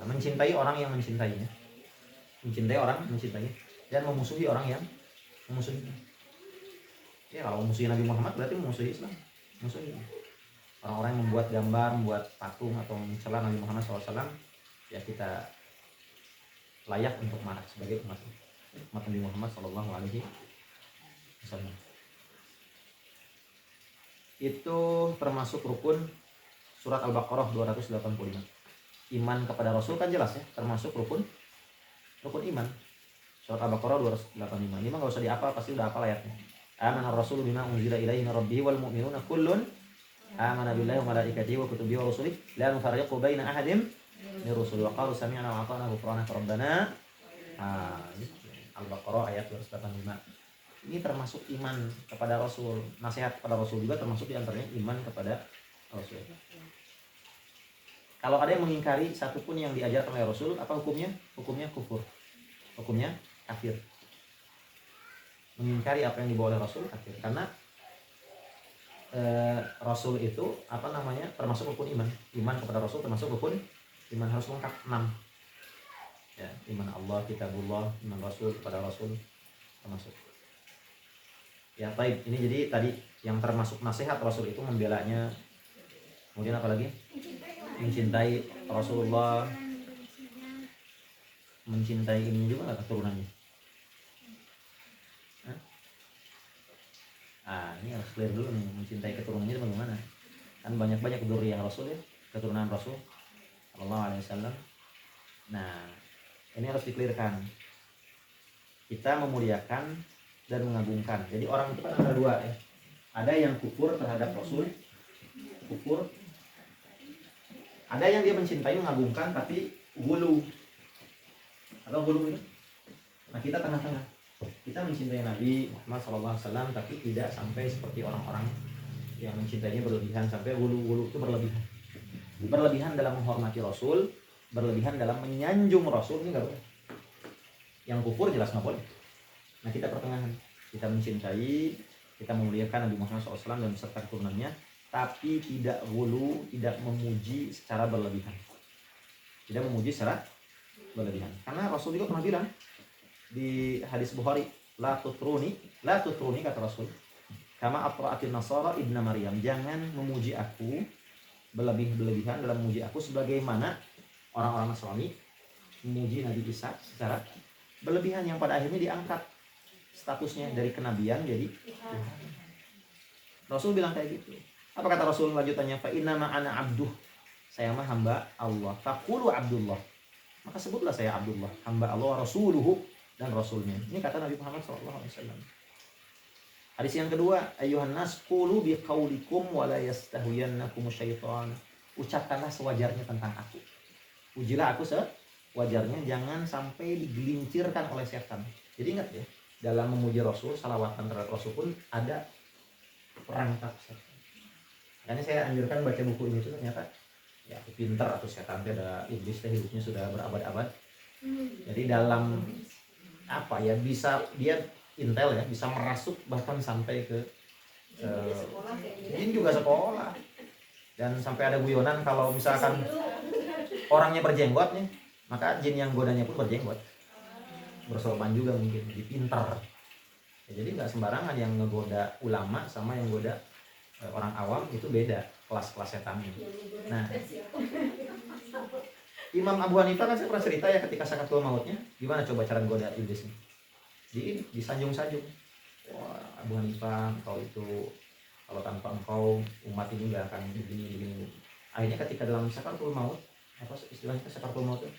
mencintai orang yang mencintainya, mencintai orang mencintainya, dan memusuhi orang yang memusuhinya. Ya kalau memusuhi Nabi Muhammad berarti memusuhi Islam, memusuhi orang-orang yang membuat gambar, membuat patung atau mencela Nabi Muhammad SAW, ya kita layak untuk marah sebagai umat Nabi Muhammad SAW. Itu termasuk rukun surat Al-Baqarah 285. Iman kepada Rasul kan jelas ya, termasuk rukun iman. Surat Al-Baqarah 285. Ini mah enggak usah dihafal, pasti udah hafal ayatnya. Amana ar-rasulu bima unzila ilaihi min rabbih wal mu'minuna kullun amana billahi wa malaikatihi wa kutubihi wa rusulihi la nufarriqu baina ahadin min rusuli wa qalu sami'na wa ata'na ghufranaka rabbana. Al-Baqarah ayat 285. Ini termasuk iman kepada Rasul. Nasihat kepada Rasul juga termasuk diantaranya iman kepada Rasul. Kalau ada yang mengingkari satupun yang diajarkan oleh Rasul, apa hukumnya? Hukumnya kufur. Hukumnya kafir. Mengingkari apa yang dibawa oleh Rasul kafir. Karena Rasul itu termasuk rukun iman. Iman kepada Rasul termasuk rukun iman, harus lengkap 6. Ya, iman Allah, kitabullah, iman Rasul kepada Rasul termasuk. Ya baik, ini jadi tadi yang termasuk nasihat Rasul itu membelanya. Kemudian apa lagi? Mencintai Rasulullah, mencintai ini juga nggak keturunannya? Ini harus clear dulu nih, mencintai keturunannya itu bagaimana? Kan banyak dzurriyyah Rasul ya, keturunan Rasul sallallahu alaihi wasallam. Nah, ini harus diklirkan. Kita memuliakan dan mengagungkan. Jadi orang itu kan ada dua ya. Ada yang kufur terhadap Rasul, kufur. Ada yang dia mencintai, mengagungkan, tapi gulu. Atau gulu itu. Nah kita tengah-tengah. Kita mencintai Nabi Muhammad SAW, tapi tidak sampai seperti orang-orang yang mencintainya berlebihan, sampai gulu-gulu itu berlebihan. Berlebihan dalam menghormati Rasul, berlebihan dalam menyanjung Rasul, ini nggak boleh. Yang kufur jelas nggak boleh. Nah kita pertengahan, kita mencintai, kita memuliakan Nabi Muhammad SAW dan beserta keturunannya, tapi tidak gulu, tidak memuji secara berlebihan. Tidak memuji secara berlebihan. Karena Rasul juga pernah bilang di hadis Bukhari, la tutruni kata Rasul, kama atra'atin nasara ibna Maryam, jangan memuji aku berlebihan dalam memuji aku sebagaimana orang-orang Nasrani memuji Nabi Isa secara berlebihan, yang pada akhirnya diangkat statusnya dari kenabian jadi Tuhan. Rasul bilang kayak gitu. Apa kata Rasul lanjutannya? Fa inna ma ana abduh, saya mah hamba Allah. Faqulu abdullah, maka sebutlah saya Abdullah, hamba Allah, rasuluhu, dan rasulnya. Ini kata Nabi Muhammad SAW. Hadis yang kedua, ayyuhan nas qulu bi qaulikum wa la yastahwiyannakum syaitan. Ucapkanlah sewajarnya tentang aku. Pujilah aku sewajarnya, jangan sampai digelincirkan oleh setan. Jadi ingat ya, dalam memuji Rasul, salawatan terhadap Rasul pun ada perangkap setan. Makanya saya anjurkan baca buku ini tuh, ternyata ya pintar atau setan ada iblis teh hidupnya sudah berabad-abad. Jadi dalam apa ya, bisa dia intel ya, bisa merasuk bahkan sampai ke jin juga sekolah. Dan sampai ada guyonan kalau misalkan orangnya berjenggot nih, maka jin yang godanya pun berjenggot. Bersorban juga mungkin, jadi pintar. Ya, jadi nggak sembarangan yang ngegoda ulama sama yang goda orang awam, itu beda kelas-kelas setannya. Nah, Imam Abu Hanifah kan saya pernah cerita ya, ketika sakaratul mautnya, gimana coba cara goda iblisnya? Disanjung-sanjung. Wah, Abu Hanifah, engkau itu kalau tanpa engkau umat ini nggak akan begini. Akhirnya ketika dalam sakaratul maut, apa istilahnya sakaratul maut itu?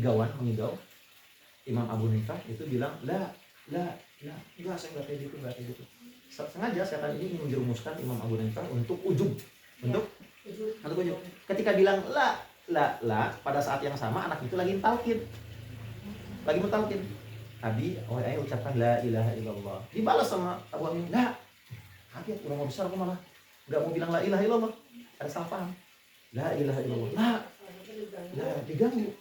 Igauan, mengigau. Imam Abu Hanifah itu bilang la, enggak, saya enggak kayak gitu. Sengaja setan ini ingin menjerumuskan Imam Abu Hanifah untuk ujub, untuk ujub. Ketika bilang la, pada saat yang sama anak itu lagi mentalkin. Abi, ayo ucapkan la ilaha illallah. Dibalas sama Abu Amin, enggak. Abi, ulama besar aku malah enggak mau bilang la ilaha illallah. Ada salah paham. La ilaha illallah. Lah, diganggu.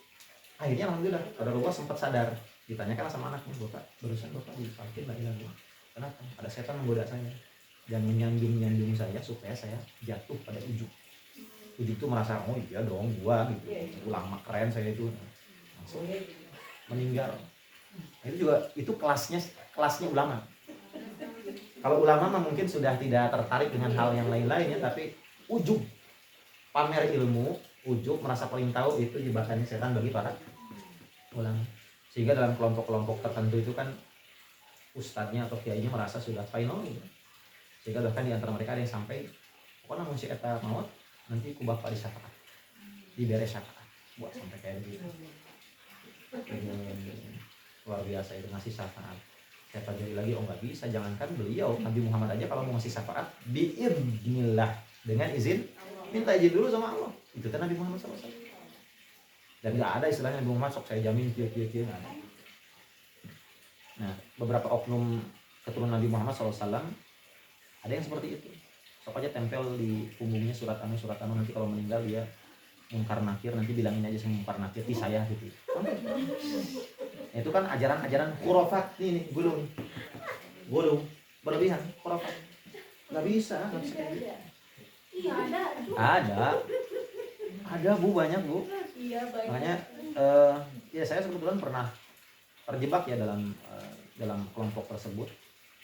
Akhirnya alhamdulillah, Qadarullah sempat sadar. Ditanyakan sama anaknya, bapak, barusan bapak ditalkin la ilaha illallah. Kenapa? Ada setan menggoda saya dan menyanjung saya supaya saya jatuh pada ujub. Ujub itu merasa, oh iya dong, gua gitu. Ulama keren saya itu. Langsung meninggal. Nah, itu kelasnya ulama. Kalau ulama mah mungkin sudah tidak tertarik dengan hal yang lain-lainnya, tapi ujub, pamer ilmu, ujub, merasa paling tahu, itu jebakannya setan bagi para ulama. Sehingga dalam kelompok-kelompok tertentu itu kan ustadznya atau kiainya merasa sudah final gitu. Sehingga bahkan di antara mereka ada yang sampai pokoknya mun si eta maut nanti ku bapak disyafaat. Dibere syafaat. Buat sampai kayak gitu. Luar biasa itu ngasih syafaat. Saya pelajari lagi, oh nggak bisa, jangankan beliau, Nabi Muhammad aja kalau mau ngasih syafaat biiznillah, dengan izin, minta izin dulu sama Allah. Itu kan Nabi Muhammad SAW. Dan nggak ada istilahnya Nabi Muhammad sok saya jamin kia. Nah, beberapa oknum keturunan Nabi Muhammad SAW ada yang seperti itu. Sok aja tempel di punggungnya surat anu nanti kalau meninggal dia mungkar nakir, nanti bilangin aja sama mungkar nakir di saya gitu. Itu kan ajaran-ajaran khurafat nih gulung berlebihan, khurafat. Nggak bisa kayak gitu. Iya ada Bu, banyak Bu. Iya banyak. Makanya ya saya kebetulan pernah terjebak ya dalam kelompok tersebut.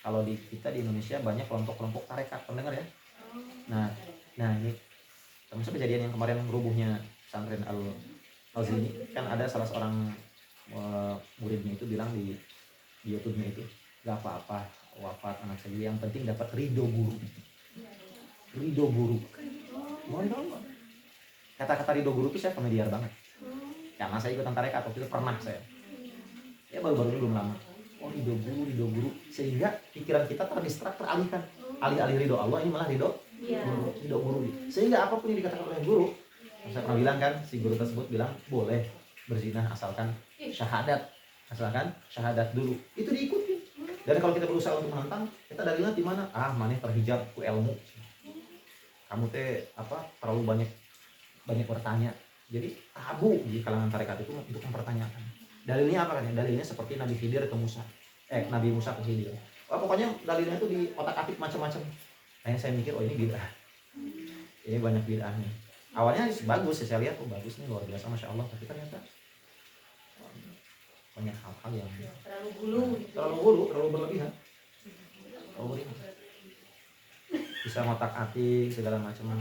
Kalau di kita di Indonesia banyak kelompok-kelompok tarekat, pendengar ya. Nah ini termasuk kejadian yang kemarin rubuhnya pesantren Al-Zini, kan ada salah seorang muridnya itu bilang di YouTube-nya itu, gak apa-apa wafat anak saya, yang penting dapat ridho guru. Kata-kata ridho guru itu saya familiar banget, karena saya ikutan tarekat waktu itu pernah saya. Ya baru-baru ini belum lama. Oh ridho guru, sehingga pikiran kita teralihkan. Alih-alih ridho Allah, ini malah ridho guru. Sehingga apapun yang dikatakan oleh guru, saya pernah bilang kan, si guru tersebut bilang boleh berzina asalkan syahadat dulu, itu diikuti. Dan kalau kita berusaha untuk menentang, kita dalilnya di mana? Maneh terhijab ku ilmu, kamu terlalu banyak bertanya. Jadi tabu di kalangan tarekat itu untuk mempertanyakan. Dalilnya apa kan? Dalilnya seperti Nabi Khidir ke Musa, Nabi Musa ke Khidir. Pokoknya dalilnya itu di otak-atik macam-macam. Akhirnya saya mikir, oh ini bid'ah. Ini banyak bid'ahnya. Awalnya bagus, saya lihat bagus nih, luar biasa, masya Allah. Tapi ternyata banyak hal-hal yang terlalu berlebihan. Bisa ngotak-atik segala macam.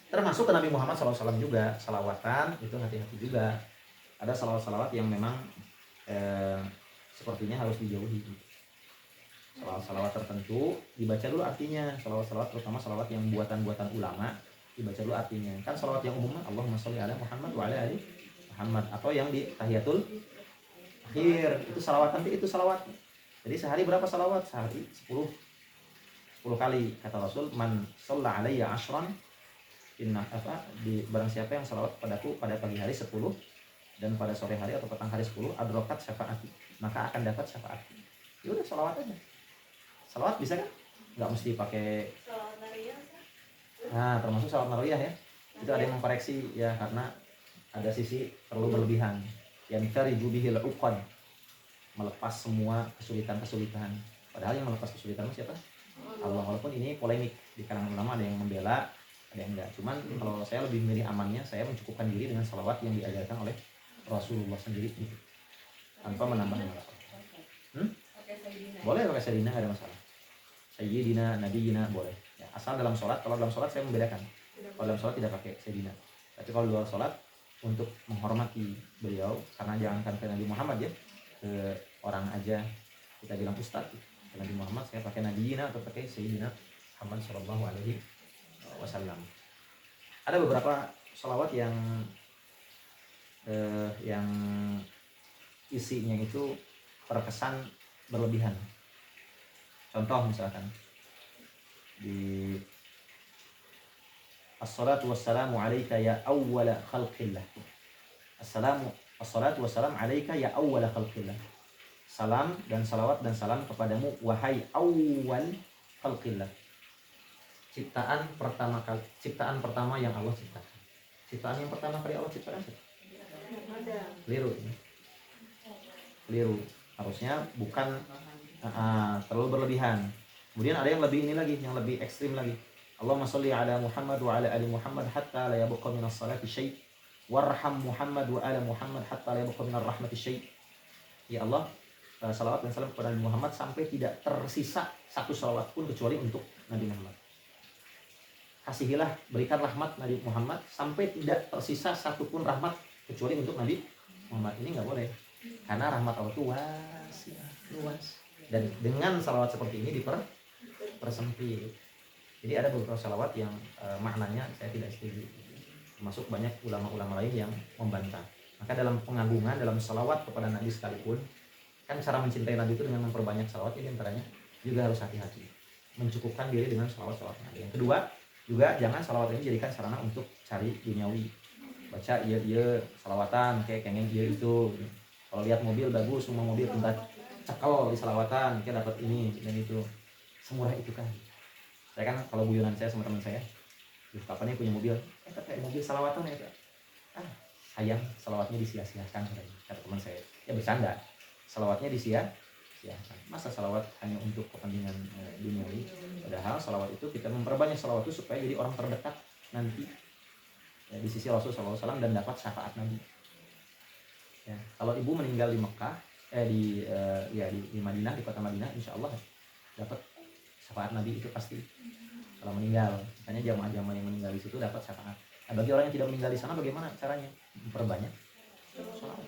Termasuk ke Nabi Muhammad SAW juga, salawatan itu hati-hati juga. Ada salawat-salawat yang memang sepertinya harus dijauhi. Salawat-salawat tertentu dibaca dulu artinya. Salawat-salawat terutama salawat yang buatan-buatan ulama dibaca dulu artinya. Kan salawat yang umumnya Allahumma sholli ala Muhammad wa ala ali Muhammad, atau yang di tahiyatul akhir itu salawat, nanti itu salawat. Jadi sehari berapa salawat? Sehari 10 kali. Kata Rasul, man shalla alayya ashran barang siapa yang salawat padaku pada pagi hari 10 dan pada sore hari atau petang hari 10, adrokat syafaati, maka akan dapat syafaat. Ya udah salawat aja. Salawat bisa kan? Nggak mesti pakai. Nah, termasuk salawat nariyah ya. Itu ada yang mengkoreksi ya, karena ada sisi terlalu berlebihan. Yang tariju bihil uqad, melepas semua kesulitan. Padahal yang melepas kesulitan siapa? Allah. Walaupun ini polemik di kalangan ulama, ada yang membela, ada yang enggak. Cuman kalau saya lebih memilih amannya, saya mencukupkan diri dengan salawat yang diajarkan oleh Rasulullah sendiri gitu, tanpa menambah nama Rasul. Boleh pakai sayyidina, nggak ada masalah. Sayyidina, nabiyina boleh. Ya, asal dalam sholat. Kalau dalam sholat saya membedakan. Kalau dalam sholat tidak pakai sayyidina. Tapi kalau luar sholat, untuk menghormati beliau, karena jangankan ke Nabi Muhammad ya, ke orang aja kita bilang ustadz. Ke Nabi Muhammad saya pakai nabiyina atau pakai sayyidina Muhammad sallallahu alaihi wasallam. Ada beberapa shalawat yang isinya itu terkesan berlebihan. Contoh misalkan di Assalatu wassalamu alaika ya awwala khalqillah. Assalatu wassalamu alaika ya awwala khalqillah. Salam dan salawat dan salam kepadamu wahai awwal khalqillah. Ciptaan pertama yang Allah ciptakan. Ciptaan yang pertama kali Allah ciptakan siapa? Keliru. Harusnya bukan terlalu berlebihan. Kemudian ada yang lebih ini lagi, yang lebih ekstrim lagi. Allahumma sholli ala Muhammad wa ala ali Muhammad hatta la yabqa minas salati syai' warham Muhammad wa ala Muhammad hatta la yabqa minar rahmati syai'. Ya Allah, salawat dan salam kepada Nabi Muhammad sampai tidak tersisa satu salawat pun kecuali untuk Nabi Muhammad. Kasihilah, berikan rahmat Nabi Muhammad sampai tidak tersisa satu pun rahmat kecuali untuk Nabi Muhammad. Ini nggak boleh, karena rahmat Allah itu luas. Dan dengan salawat seperti ini dipersempit. Jadi ada beberapa salawat yang maknanya saya tidak setuju. Termasuk banyak ulama-ulama lain yang membantah. Maka dalam pengagungan, dalam salawat kepada Nabi sekalipun, kan cara mencintai Nabi itu dengan memperbanyak salawat, ini antaranya juga harus hati-hati. Mencukupkan diri dengan salawat-salawat Nabi. Yang kedua, juga jangan salawat ini jadikan sarana untuk cari duniawi. Baca iya salawatan kayak pengen iya itu. Kalau lihat mobil bagus, semua mobil tempat cekel di salawatan, kayak dapat ini dan itu. Semurah itu kan. Saya kan kalau guyonan saya sama teman saya, kapan punya mobil? Kayak mobil salawatan ya Kak. Sayang salawatnya disia-siakan kata teman saya. Ya bercanda. Salawatnya disia-siakan. Masa salawat hanya untuk kepentingan duniawi? Padahal salawat itu kita memperbanyak salawat itu supaya jadi orang terdekat nanti ya, di sisi Rasulullah SAW dan dapat syafaat Nabi. Ya, kalau ibu meninggal di Mekah, di Madinah, di kota Madinah, insya Allah dapat syafaat Nabi itu pasti. Kalau meninggal, makanya jamaah-jamaah yang meninggal di situ dapat syafaat. Nah, bagi orang yang tidak meninggal di sana, bagaimana caranya? Memperbanyak salawat.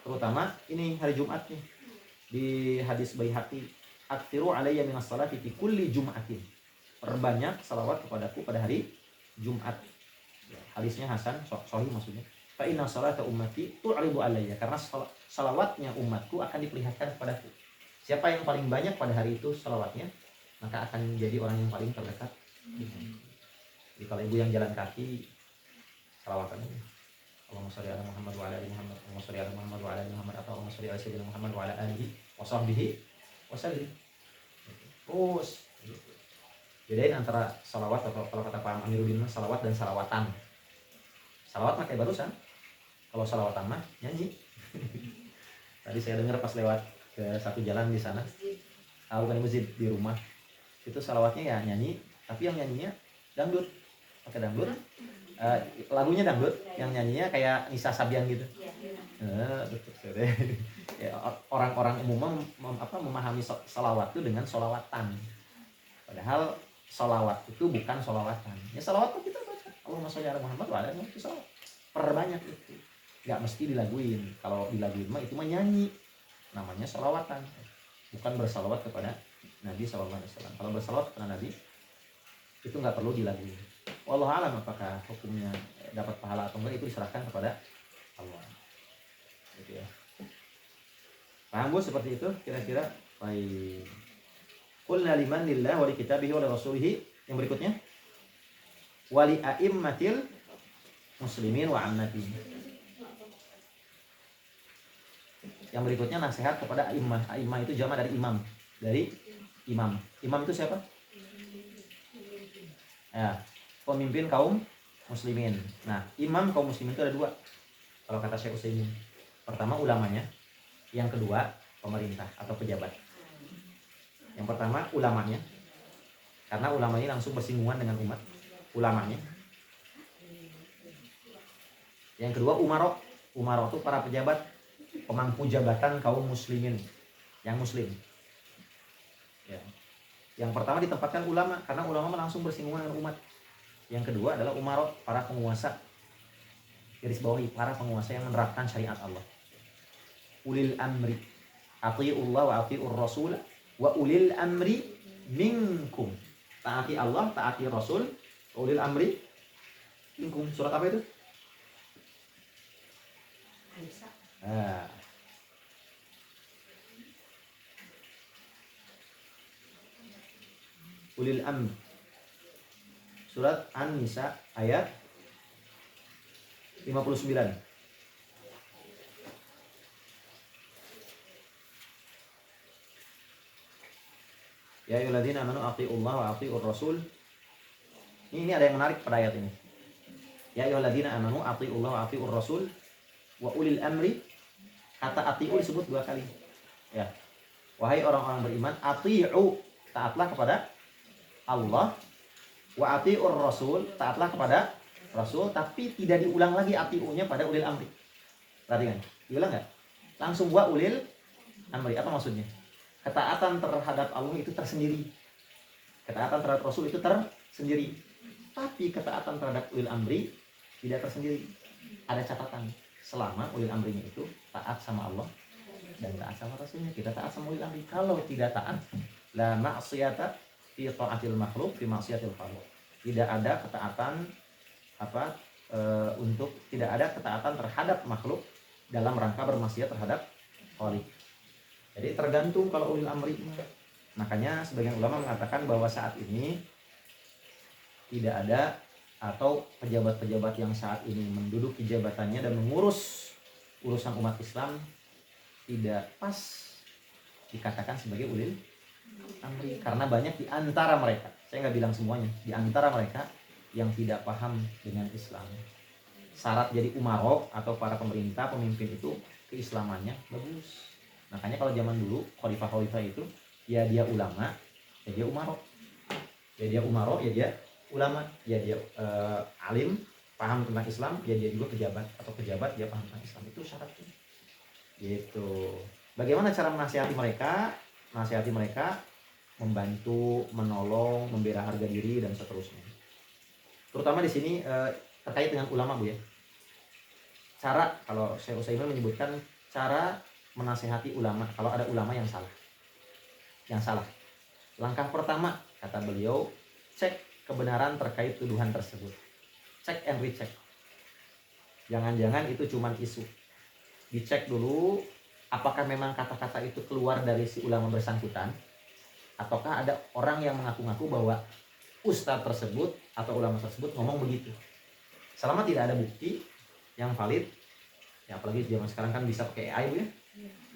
Terutama ini hari Jumat nih, di hadis Baihaqi, aktsiru alayya minas salati fi kulli jum'atin. Perbanyak salawat kepadaku pada hari Jumat. Hadisnya hasan, sahih maksudnya. Fa inna salata ummati tu'ridu alayya, karena salawatnya umatku akan diperlihatkan kepadaku. Siapa yang paling banyak pada hari itu salawatnya, maka akan menjadi orang yang paling terdekat. Jadi kalau ibu yang jalan kaki, salawatan ini. Allahumma sholli ala Muhammad wa ala ali Muhammad, Allahumma sholli ala Muhammad wa ala ali Muhammad, atau Allahumma sholli ala sayyidina Muhammad wa ala alihi wa sahbihi wasallim. Terus bedain antara salawat, atau kalau kata Pak Amiruddin salawat dan salawatan. Salawat mah kayak barusan. Kalau salawatan mah nyanyi. Tadi saya dengar pas lewat ke satu jalan di sana, bukan di masjid, di rumah. Itu salawatnya ya nyanyi, tapi yang nyanyinya dangdut, pakai dangdut. Lagunya dangdut, yang nyanyinya kayak Nisa Sabian gitu. Ya, orang-orang umum memahami salawat itu dengan solawatan. Padahal salawat itu bukan solawatan. Ya salawat itu kita baca. Allahumma sholli ala Muhammad wa ala alihi itu salawat. Perbanyak itu. Gak mesti dilaguin. Kalau dilaguin mah itu mah nyanyi. Namanya salawatan. Bukan bersalawat kepada Nabi SAW. Kalau bersalawat kepada Nabi itu nggak perlu dilaguin. Wallahu alam apakah hukumnya dapat pahala atau enggak, itu diserahkan kepada Allah. Gitu ya. Paham Bu seperti itu kira-kira? Baik. Qulna liman lillah wa li kitabihi wa li rasulih. Yang berikutnya wali a'immatil muslimin wa ammati. Yang berikutnya nasihat kepada a'immah. A'immah itu jama dari imam. Dari imam. Imam itu siapa? Ya, pemimpin kaum muslimin. Nah, imam kaum muslimin itu ada dua. Kalau kata Syekh Utsaimin, pertama ulamanya, yang kedua pemerintah atau pejabat. Yang pertama ulamanya, karena ulamanya langsung bersinggungan dengan umat. Ulamanya. Yang kedua umaro. Umaro itu para pejabat, pemangku jabatan kaum muslimin, yang muslim. Ya. Yang pertama ditempatkan ulama, karena ulama langsung bersinggungan dengan umat. Yang kedua adalah umaro, para penguasa. Garis bawahi, para penguasa yang menerapkan syariat Allah. Ulil amri, ati'ullah wa ati'ur rasul, wa ulil amri minkum. Taati Allah, taati Rasul, ulil amri minkum. Surat apa itu? ulil amr. Surat An-Nisa ayat 59. Ya ayyuhalladzina amanu athi'ullaha wa athi'ur rasul. Ini ada yang menarik pada ayat ini. Ya ayyuhalladzina amanu athi'ullaha wa athi'ur rasul wa ulil amri. Kata ati'u disebut 2 kali. Ya. Wahai orang-orang beriman, ati'u, taatlah kepada Allah, wa ati'ur rasul, taatlah kepada Rasul, tapi tidak diulang lagi ati'unya pada ulil amri. Perhatikan, diulang nggak? Langsung wa ulil amri. Apa maksudnya? Ketaatan terhadap Allah itu tersendiri. Ketaatan terhadap Rasul itu tersendiri. Tapi ketaatan terhadap ulil amri tidak tersendiri. Ada catatan. Selama ulil amrinya itu taat sama Allah dan taat sama Rasulnya, kita taat sama ulil amri. Kalau tidak taat, la ma'siyata fi ta'atil makhluk fi ma'siyatil khaliq. Tidak ada ketaatan untuk tidak ada ketaatan terhadap makhluk dalam rangka bermaksiat terhadap khaliq. Jadi tergantung kalau ulil amri. Makanya sebagian ulama mengatakan bahwa saat ini tidak ada atau pejabat-pejabat yang saat ini menduduki jabatannya dan mengurus urusan umat Islam tidak pas dikatakan sebagai ulil amri, karena banyak di antara mereka, saya nggak bilang semuanya, di antara mereka yang tidak paham dengan Islam. Syarat jadi umaro atau para pemerintah pemimpin itu keislamannya bagus. Makanya kalau zaman dulu khalifah-khalifah itu ya dia ulama, ya dia umaro, ya dia umaro, ya dia ulama, ya dia alim, paham tentang Islam, ya dia juga pejabat, atau pejabat dia paham tentang Islam. Itu syaratnya. Gitu. Bagaimana cara menasihati mereka? Menasihati mereka, membantu, menolong, membela harga diri dan seterusnya. Terutama di sini terkait dengan ulama, Bu ya. Cara, kalau Syekh Utsaimin menyebutkan cara menasihati ulama kalau ada ulama yang salah. Yang salah. Langkah pertama, kata beliau, cek kebenaran terkait tuduhan tersebut. Cek and recheck. Jangan-jangan itu cuma isu. Dicek dulu apakah memang kata-kata itu keluar dari si ulama bersangkutan, ataukah ada orang yang mengaku-ngaku bahwa ustadz tersebut atau ulama tersebut ngomong begitu. Selama tidak ada bukti yang valid, ya apalagi zaman sekarang kan bisa pakai AI, Bu ya.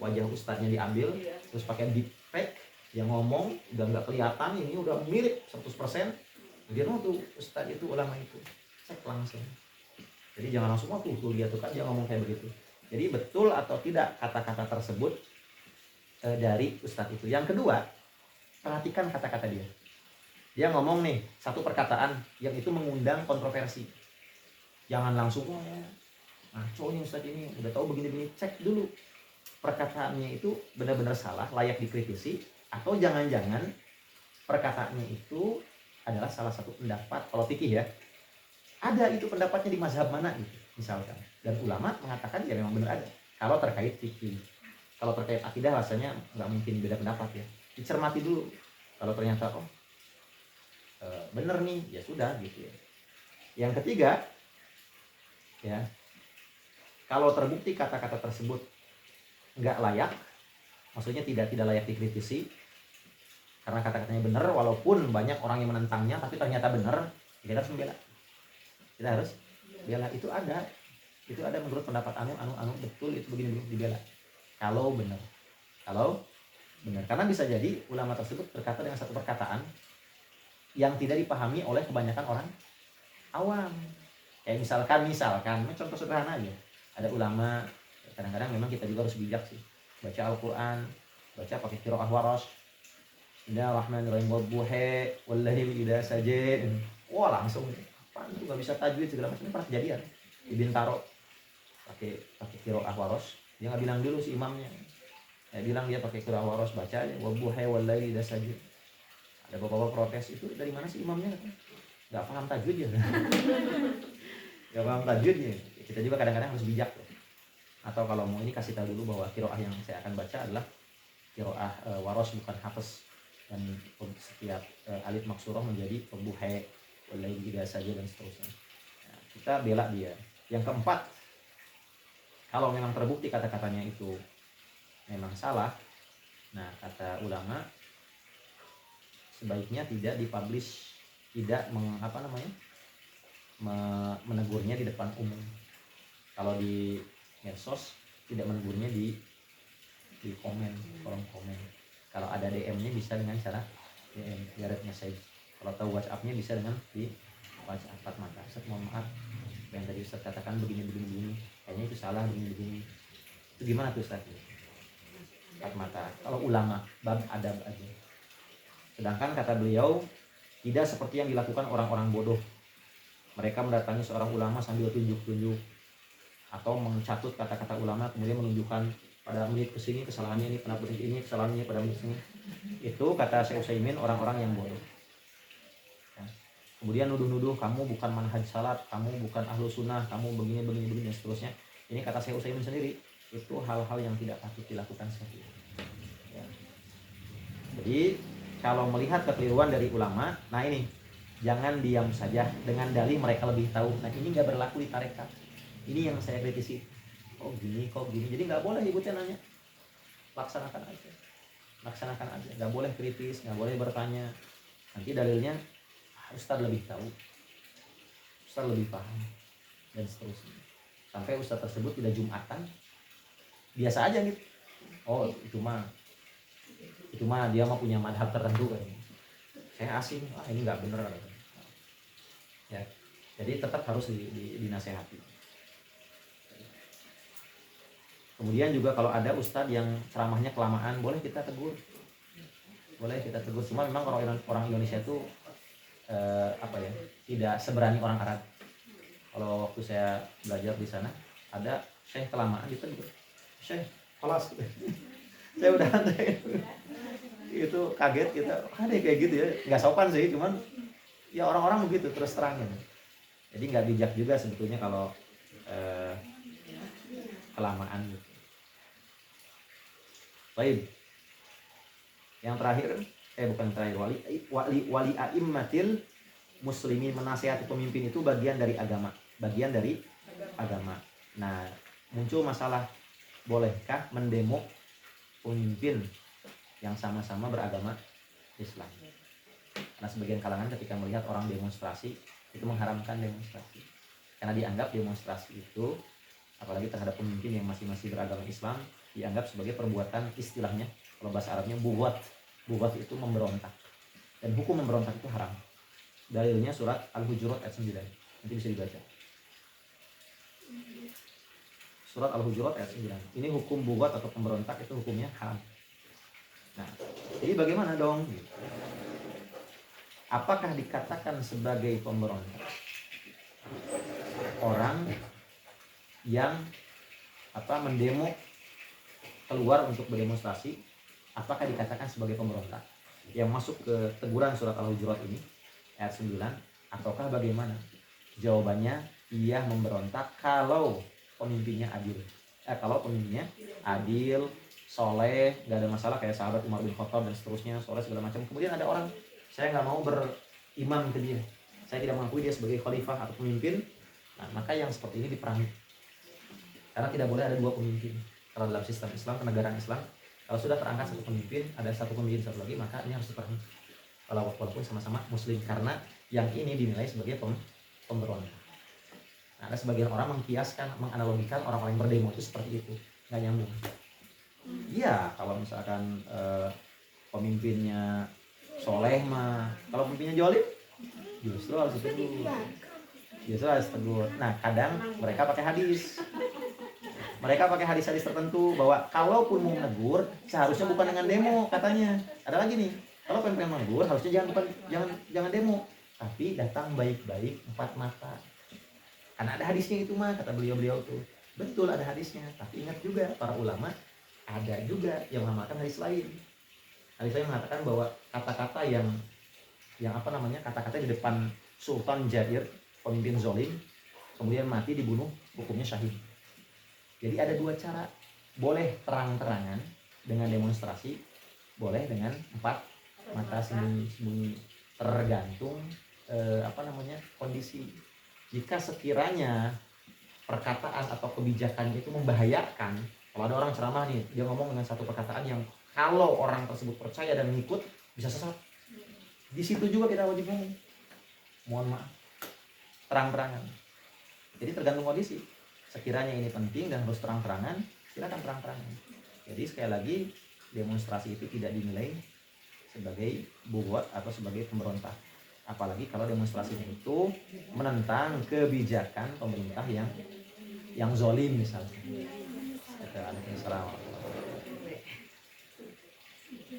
Wajah ustadznya diambil, terus pakai deepfake, yang ngomong udah nggak kelihatan, ini udah mirip 100%. Dia tuh ustadz itu, ulama itu, cek langsung. Jadi jangan langsung tuh lihat tuh kan dia ngomong kayak begitu. Jadi betul atau tidak kata-kata tersebut dari ustadz itu. Yang kedua, perhatikan kata-kata dia. Dia ngomong nih satu perkataan yang itu mengundang kontroversi. Jangan langsung ngaco nih ustadz ini udah tahu begini-begini. Cek dulu perkataannya itu benar-benar salah, layak dikritisi, atau jangan-jangan perkataannya itu adalah salah satu pendapat. Kalau fikih ya, ada itu pendapatnya di mazhab mana gitu misalkan, dan ulama mengatakan ya memang benar ada. Kalau terkait fikih, kalau terkait akidah rasanya nggak mungkin beda pendapat ya, dicermati dulu. Kalau ternyata bener nih, ya sudah gitu ya. Yang ketiga ya, kalau terbukti kata-kata tersebut nggak layak, maksudnya tidak layak dikritisi karena kata-katanya benar, walaupun banyak orang yang menentangnya, tapi ternyata benar, kita harus membela. Kita harus bela. Itu ada menurut pendapat anu betul itu begini dibela. Kalau benar, karena bisa jadi ulama tersebut berkata dengan satu perkataan yang tidak dipahami oleh kebanyakan orang awam. Kayak misalkan contoh sederhana aja, ada ulama, kadang-kadang memang kita juga harus bijak sih, baca Al-Quran, baca pakai qiraah waras, Bismillahirrahmanirrahim, wadduha wallaili idza saja. Wah langsung apaan itu, nggak bisa tajwid segala macam. Ini pernah kejadian di Bintaro, pakai qiraah waras. Dia nggak bilang dulu si imamnya, bilang dia pakai qiraah waras, baca aja wadduha wallaili idza saja. Ada bapak-bapak protes, itu dari mana sih imamnya? Nggak paham tajwid ya. Nggak paham tajwidnya. Kita juga kadang-kadang harus bijak loh. Atau kalau mau ini kasih tahu dulu bahwa qiraah yang saya akan baca adalah qiraah waras, bukan hafs, dan setiap alif maksurah menjadi wadduha wallaili idza saja dan seterusnya. Nah, kita bela dia. Yang keempat, kalau memang terbukti kata-katanya itu memang salah, nah kata ulama, sebaiknya tidak dipublish, tidak menegurnya di depan umum. Kalau di medsos tidak menegurnya di komen, kolom komen. Kalau ada DM-nya bisa dengan cara DM, direct message. Kalau tahu WhatsApp-nya bisa dengan di WhatsApp maka Ustaz mohon maaf yang tadi Ustaz katakan begini, kayaknya itu salah begini. Itu gimana tuh Ustaz? Mata. Kalau ulama bab adab aja. Sedangkan kata beliau tidak seperti yang dilakukan orang-orang bodoh. Mereka mendatangi seorang ulama sambil tunjuk-tunjuk atau mencatut kata-kata ulama kemudian menunjukkan pada menit kesini kesalahannya ini, pada menit ini kesalahannya, pada menit ini. Itu kata Syekh Utsaimin orang-orang yang bodoh. Ya. Kemudian nuduh-nuduh kamu bukan manhaj salaf, kamu bukan ahlu sunnah, kamu begini dan seterusnya. Ini kata Syekh Utsaimin sendiri, itu hal-hal yang tidak patut dilakukan seperti itu. Ya. Jadi kalau melihat kekeliruan dari ulama, nah ini jangan diam saja dengan dalih mereka lebih tahu. Nah ini nggak berlaku di tarekat. Ini yang saya kritisi. Kok gini. Jadi nggak boleh ibu nanya. Laksanakan aja. Nggak boleh kritis, nggak boleh bertanya. Nanti dalilnya Ustaz lebih tahu, Ustaz lebih paham, dan seterusnya. Sampai Ustaz tersebut tidak Jumatan, biasa aja gitu. Oh itu mah dia mah punya madhab tertentu kan. Saya asing, ini nggak bener. Ya, jadi tetap harus dinasehati. Kemudian juga kalau ada ustadz yang ceramahnya kelamaan, boleh kita tegur. Cuma memang orang Indonesia itu tidak seberani orang Arab. Kalau waktu saya belajar di sana, ada syekh kelamaan ditegur. Syekh, kelas. Saya udah itu kaget kita, ada kayak gitu ya, nggak sopan sih, cuman ya orang-orang begitu terus terang gitu. Jadi nggak bijak juga sebetulnya kalau kelamaan gitu. Baik, yang terakhir bukan terakhir, wali aimmatil muslimin, menasihati pemimpin itu bagian dari agama. Nah, muncul masalah, bolehkah mendemo pemimpin yang sama-sama beragama Islam? Karena sebagian kalangan ketika melihat orang demonstrasi itu mengharamkan demonstrasi, karena dianggap demonstrasi itu, apalagi terhadap pemimpin yang masih beragama Islam, dianggap sebagai perbuatan, istilahnya kalau bahasa Arabnya bughad itu memberontak, dan hukum memberontak itu haram. Dalilnya surat Al-Hujurat ayat 9, nanti bisa dibaca. Surat Al-Hujurat ayat 9. Ini hukum bughad atau pemberontak itu hukumnya haram. Nah, jadi bagaimana dong? Apakah dikatakan sebagai pemberontak orang yang mendemo keluar untuk berdemonstrasi? Apakah dikatakan sebagai pemberontak yang masuk ke teguran surat Al-Hujurat ini ayat 9, ataukah bagaimana? Jawabannya, ia memberontak kalau pemimpinnya adil. Kalau pemimpinnya adil, soleh, nggak ada masalah, kayak sahabat Umar bin Khattab dan seterusnya, soleh segala macam. Kemudian ada orang, saya nggak mau berimam ke dia, saya tidak mengakui dia sebagai khalifah atau pemimpin. Nah, maka yang seperti ini diperangi, karena tidak boleh ada dua pemimpin. Kalau dalam sistem Islam, kenegaraan Islam, kalau sudah terangkat satu pemimpin, ada satu pemimpin satu lagi, maka ini harus diperangi, walaupun sama-sama muslim, karena yang ini dinilai sebagai pemberontak. Nah, ada sebagian orang mengkiaskan, menganalogikan orang-orang yang berdemo itu seperti itu, nggak nyambung. Iya, kalau misalkan pemimpinnya soleh mah, kalau pemimpinnya jolim justru harus tegur. Nah, kadang mereka pakai hadis tertentu bahwa kalaupun mau menegur seharusnya bukan dengan demo, katanya. Ada lagi nih, kalau pengen menegur harusnya jangan demo, tapi datang baik-baik, empat mata. Karena ada hadisnya itu mah, kata beliau tuh. Betul ada hadisnya, tapi ingat juga para ulama ada juga yang mengamalkan hadis lain. Hadis lain mengatakan bahwa kata-kata yang kata-kata di depan Sultan Jair, pemimpin zalim, kemudian mati dibunuh, hukumnya syahid. Jadi ada dua cara, boleh terang-terangan dengan demonstrasi, boleh dengan empat mata sembunyi-sembunyi, tergantung kondisi. Jika sekiranya perkataan atau kebijakan itu membahayakan, kalau ada orang ceramah nih, dia ngomong dengan satu perkataan yang kalau orang tersebut percaya dan mengikut bisa sesat, Di situ juga kita wajib ngomong. Mohon maaf. Terang-terangan. Jadi tergantung kondisi. Sekiranya ini penting dan harus terang-terangan, silakan terang-terangan. Jadi sekali lagi demonstrasi itu tidak dinilai sebagai buat atau sebagai pemberontak. Apalagi kalau demonstrasinya itu menentang kebijakan pemerintah yang zolim misalnya.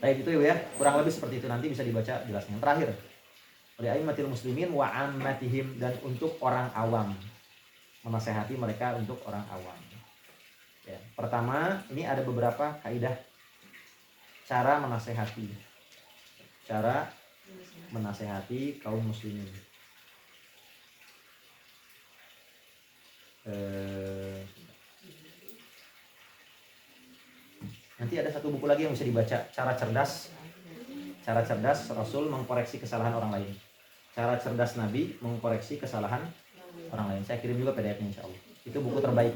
Baik itu ya, kurang lebih seperti itu, nanti bisa dibaca jelasnya. Terakhir, oleh aimatil muslimin wa ammatihim, dan untuk orang awam, menasehati mereka untuk orang awam. Ya, pertama, ini ada beberapa kaidah cara menasehati kaum muslimin. Nanti ada satu buku lagi yang bisa dibaca, Cara cerdas Rasul mengkoreksi kesalahan orang lain. Cara cerdas Nabi mengkoreksi kesalahan orang lain. Saya kirim juga PDF-nya insya Allah. Itu buku terbaik.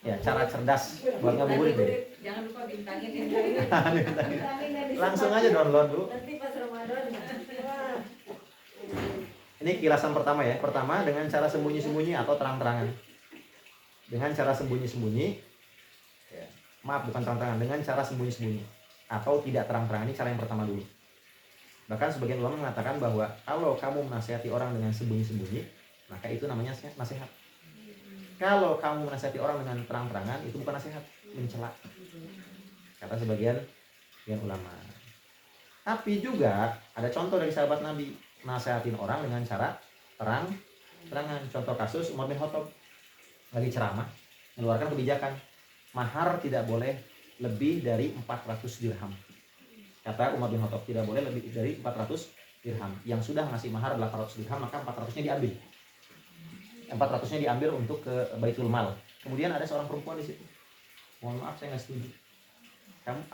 Ya, cara cerdas buat ngabuburit deh. Jangan lupa bintangin. Langsung aja download dulu. Nanti pas Ramadan. Ini kilasan pertama ya. Pertama dengan cara sembunyi-sembunyi atau terang-terangan. Dengan cara sembunyi-sembunyi. Ya. Maaf, bukan terang-terangan, dengan cara sembunyi-sembunyi atau tidak terang-terangan. Ini cara yang pertama dulu. Bahkan sebagian ulama mengatakan bahwa kalau kamu menasihati orang dengan sembunyi-sembunyi, maka itu namanya nasihat. Kalau kamu menasihati orang dengan terang-terangan, itu bukan nasihat, mencela. Kata sebagian ulama. Tapi juga ada contoh dari sahabat Nabi, nasihatin orang dengan cara terang-terangan. Contoh kasus Umar bin Khattab lagi ceramah, mengeluarkan kebijakan mahar tidak boleh lebih dari 400 dirham. Kata Umar bin Khattab, tidak boleh lebih dari 400 dirham. Yang sudah ngasih mahar 800 dirham, maka 400-nya diambil. 400-nya diambil untuk ke Baitul Mal. Kemudian ada seorang perempuan di situ. Mohon maaf, saya nggak setuju.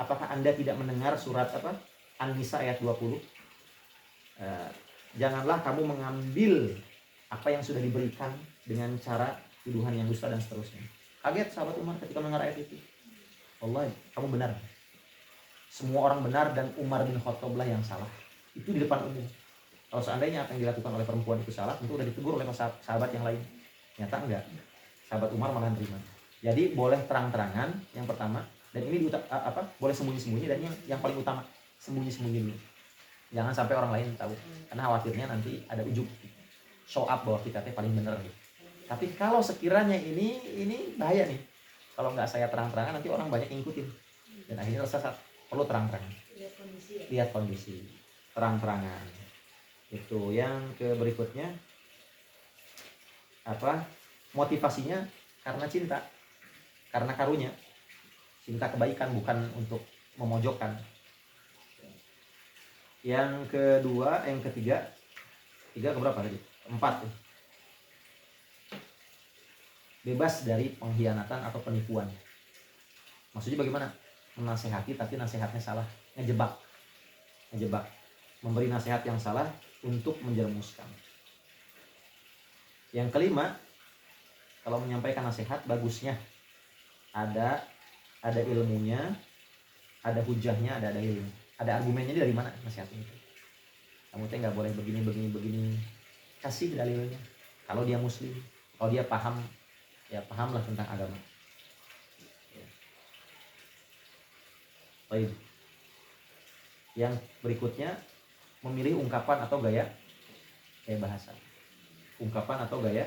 Apakah Anda tidak mendengar surat An-Nisa ayat 20? Janganlah kamu mengambil apa yang sudah diberikan dengan cara tuduhan yang dusta dan seterusnya. Kaget sahabat Umar ketika mendengar ayat itu. Allah, kamu benar. Semua orang benar dan Umar bin Khattab lah yang salah. Itu di depan umum. Kalau seandainya apa yang dilakukan oleh perempuan itu salah, tentu sudah ditegur oleh sahabat yang lain. Nyata enggak. Sahabat Umar malah terima. Jadi boleh terang-terangan yang pertama, dan ini boleh sembunyi-sembunyi, dan yang paling utama sembunyi-sembunyi dulu. Jangan sampai orang lain tahu, karena khawatirnya nanti ada ujub, show up bahwa kita paling benar nih. Tapi kalau sekiranya ini bahaya nih. Kalau nggak saya terang-terangan, nanti orang banyak ngikutin dan akhirnya tersesat. Perlu terang-terangan. Lihat kondisi. Terang-terangan. Itu yang berikutnya motivasinya karena cinta, karena karunia, cinta kebaikan, bukan untuk memojokkan. Yang ketiga keberapa tadi? 4. Bebas dari pengkhianatan atau penipuan. Maksudnya bagaimana? Menasehati tapi nasihatnya salah, ngejebak, memberi nasihat yang salah untuk menjerumuskan. Yang kelima, kalau menyampaikan nasihat bagusnya ada ilmunya, ada hujahnya, ada ilmu, ada argumennya. Dari mana nasihatnya itu? Kamu nggak boleh begini, kasih dalilnya. Kalau dia muslim, kalau dia paham, ya pahamlah tentang agama. Baik. Yang berikutnya, memilih ungkapan atau gaya bahasa. Ungkapan atau gaya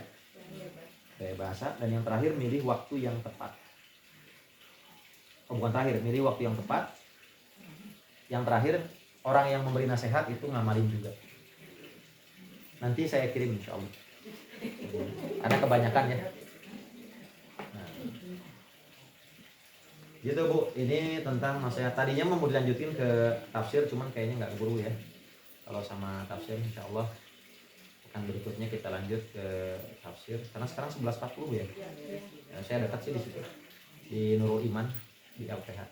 bahasa. Dan yang terakhir, milih waktu yang tepat. Bukan terakhir, milih waktu yang tepat. Yang terakhir, orang yang memberi nasihat itu ngamalin juga. Nanti saya kirim insya Allah. Ada kebanyakan ya. Gitu Bu, ini tentang nasihat. Tadinya mau dilanjutin ke tafsir, cuman kayaknya nggak keburu ya. Kalau sama tafsir insya Allah pekan berikutnya kita lanjut ke tafsir. Karena sekarang 11.40 ya. Saya dekat sih di situ, di Nurul Iman di LPH.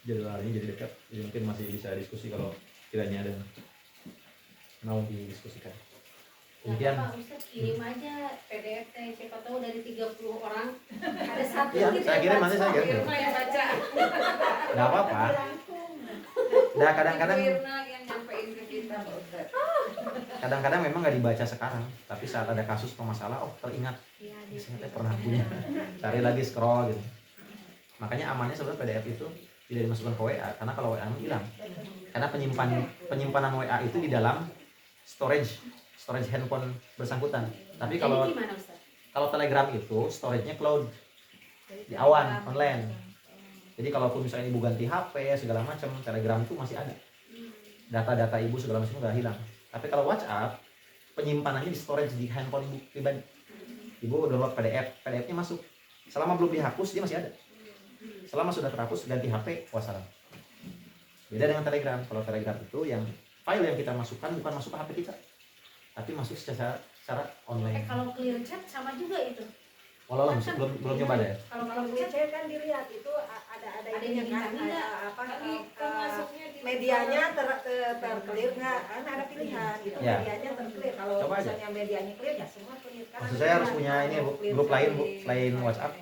Jadwalnya jadi dekat, jadi mungkin masih bisa diskusi kalau kiranya ada mau didiskusikan. Kemudian Ustaz kirim aja PDF saya, siapa tahu dari 30 orang ada satu iya, gitu saya kirim nanti yang baca. Nggak apa-apa. Nah kadang-kadang kadang-kadang memang nggak dibaca sekarang, tapi saat ada kasus atau masalah, oh teringat, saya pernah punya, cari lagi scroll gitu. Makanya amannya sebenarnya PDF itu tidak dimasukkan ke WA, karena kalau WA hilang, karena penyimpanan WA itu di dalam storage handphone bersangkutan. Tapi kalau Jadi gimana Ustaz? kalau Telegram itu storage-nya cloud, di awan online. Jadi kalaupun misalnya ibu ganti HP segala macam, Telegram itu masih ada. Data-data ibu segala macam nggak hilang. Tapi kalau WhatsApp, penyimpanannya di storage di handphone ibu pribadi. Ibu download PDF-nya masuk. Selama belum dihapus dia masih ada. Selama sudah terhapus ganti HP, wassalam. Beda dengan Telegram. Kalau Telegram itu yang file yang kita masukkan bukan masuk ke HP kita, tapi masuk secara online. Kalau clear chat sama juga itu. Walau belum nyoba deh. Kalau chat kan dilihat itu ada yang kan bintang apa tapi masuknya di medianya terclear nggak, kan ada pilihan gitu. Ya. Medianya terclear. Kalau Coba aja. misalnya medianya clear ya semua clear. Kan Maksud saya harus punya ini Bu, grup lain Bu, selain WhatsApp.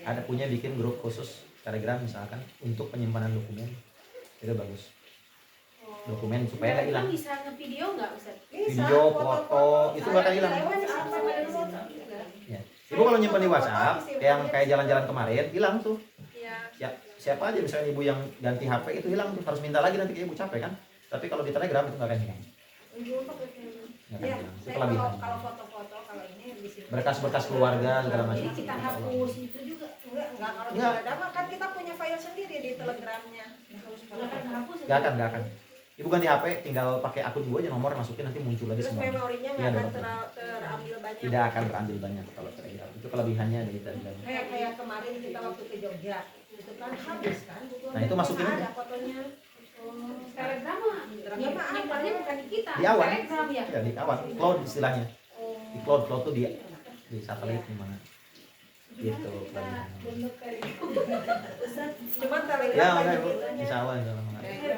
Ada punya bikin grup khusus Telegram misalkan untuk penyimpanan dokumen. Itu bagus. Dokumen supaya nggak hilang. Bisa nge-video nggak Ustaz? Video, foto, itu bakal hilang. Ya. Ibu kalau nyimpan di WhatsApp, yang kayak jalan-jalan kemarin, hilang tuh. Iya. Ya, siapa aja misalnya ibu yang ganti HP itu hilang tuh, harus minta lagi nanti kayak ibu capek kan. Tapi kalau di Telegram itu nggak akan hilang. Nggak akan Ya, hilang. Itu saya kelebihan. kalau foto-foto kalau ini di sini. Berkas-berkas keluarga segala macam. Jadi kita hapus itu juga. Enggak kalau Enggak. tidak ada mah kan kita punya file sendiri di Telegramnya. Nggak akan hapus. Nggak akan. Ibu ganti HP, tinggal pakai akun ibu aja, nomor masukin nanti muncul lagi Terus semua. memorinya Iya, nggak akan betul. terambil banyak. Tidak akan terambil banyak kalau Telegram. Itu kelebihannya dari Telegram. Kayak kemarin kita waktu ke Jogja itu kan habis kan. Nah, itu masukin Mana aja. ada fotonya. Telegram mah. Nyimpannya bukan di kita. Di awan. Telegram ya. Ya, di awan, cloud istilahnya. Di cloud tuh dia di satelit gimana? Gitu kelebihannya. Cuman Telegram Ya, banyak enggak Bu. itunya. Insya Allah, insya Allah.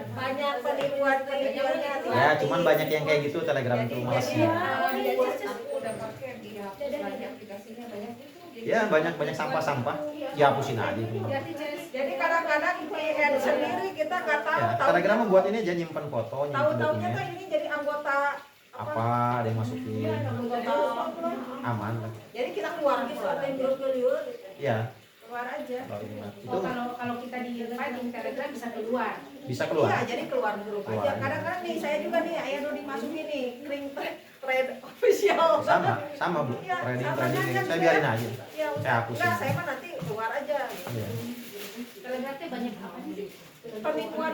Banyak penipuan-penipuannya. Ya, cuman banyak yang kayak gitu Telegram itu malasnya. Aku udah pakai di hapus banyak aplikasinya banyak itu. Ya, banyak sampah-sampah. Ya hapusin aja itu. Jadi kadang-kadang VN sendiri kita nggak tahu. Ya, Telegram membuat ini aja nyimpan foto, nyimpan Tahu-taunya dokumen. kan ini jadi anggota Apa ada yang masukin Anggota aman lah. jadi kita keluar. Iya. Keluar aja. Kalau ini mah. Itu Oh, kalau kita di invite di Telegram bisa keluar. bisa keluar. Iya, jadi keluar grup Keluar aja. aja. Kadang-kadang nih saya juga nih ayah udah dimasukin nih kring trade official. Sama Bu. Iya, Trading sama trading kan, saya kan, biarin ya. aja. Ya, Saya hapusin. enggak, saya mah nanti keluar aja. Iya. Telegram teh banyak apa sih? Penipuan.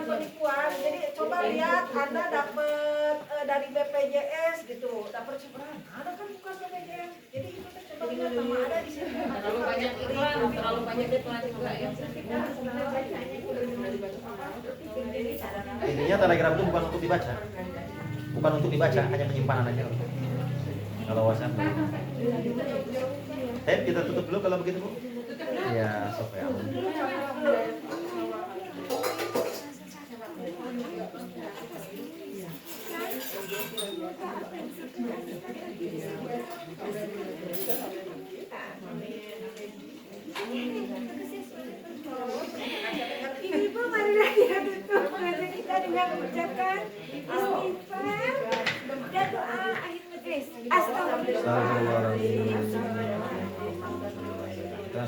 Jadi coba lihat Anda dapat dari BPJS gitu, dapat seberapa? Ada kan bukan BPJS. Jadi itu kan coba lihat nama ada di sini. Terlalu banyak iklan juga ya. Intinya Telegram itu bukan untuk dibaca. Bukan untuk dibaca, hanya penyimpanan aja. Kalau WhatsApp. Kita tutup dulu kalau begitu Bu. Iya, sok ya. Ibu marilah kita tutup ngaji kita dengan mengucapkan istighfar dan doa akhir majelis. Astagfirullahaladzim. Kita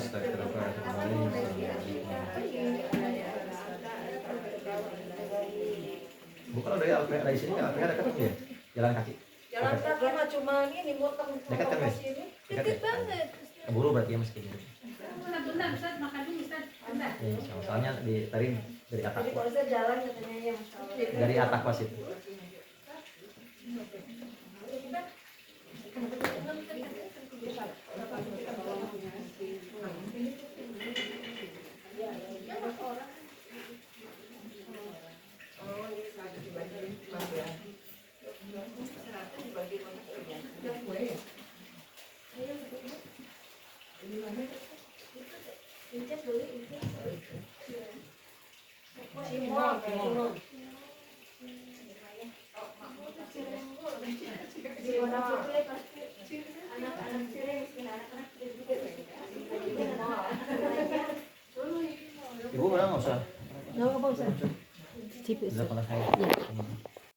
bukan dari sini kan ada dekat ya? Jalan kaki. Jalan kaki mah cuma ini muter Dekat kan, Mas? sini. Dekat ya? Banget. Keburu berarti ya meski gitu. Bentar, Ustaz, makan dulu Ustaz. Bentar. Soalnya dari atak Jadi kalau saya jalan katanya ya Masya Allah. dari atak was itu. Ibu bilang nggak usah. Nggak apa-apa, Ustaz. Udah pernah saya.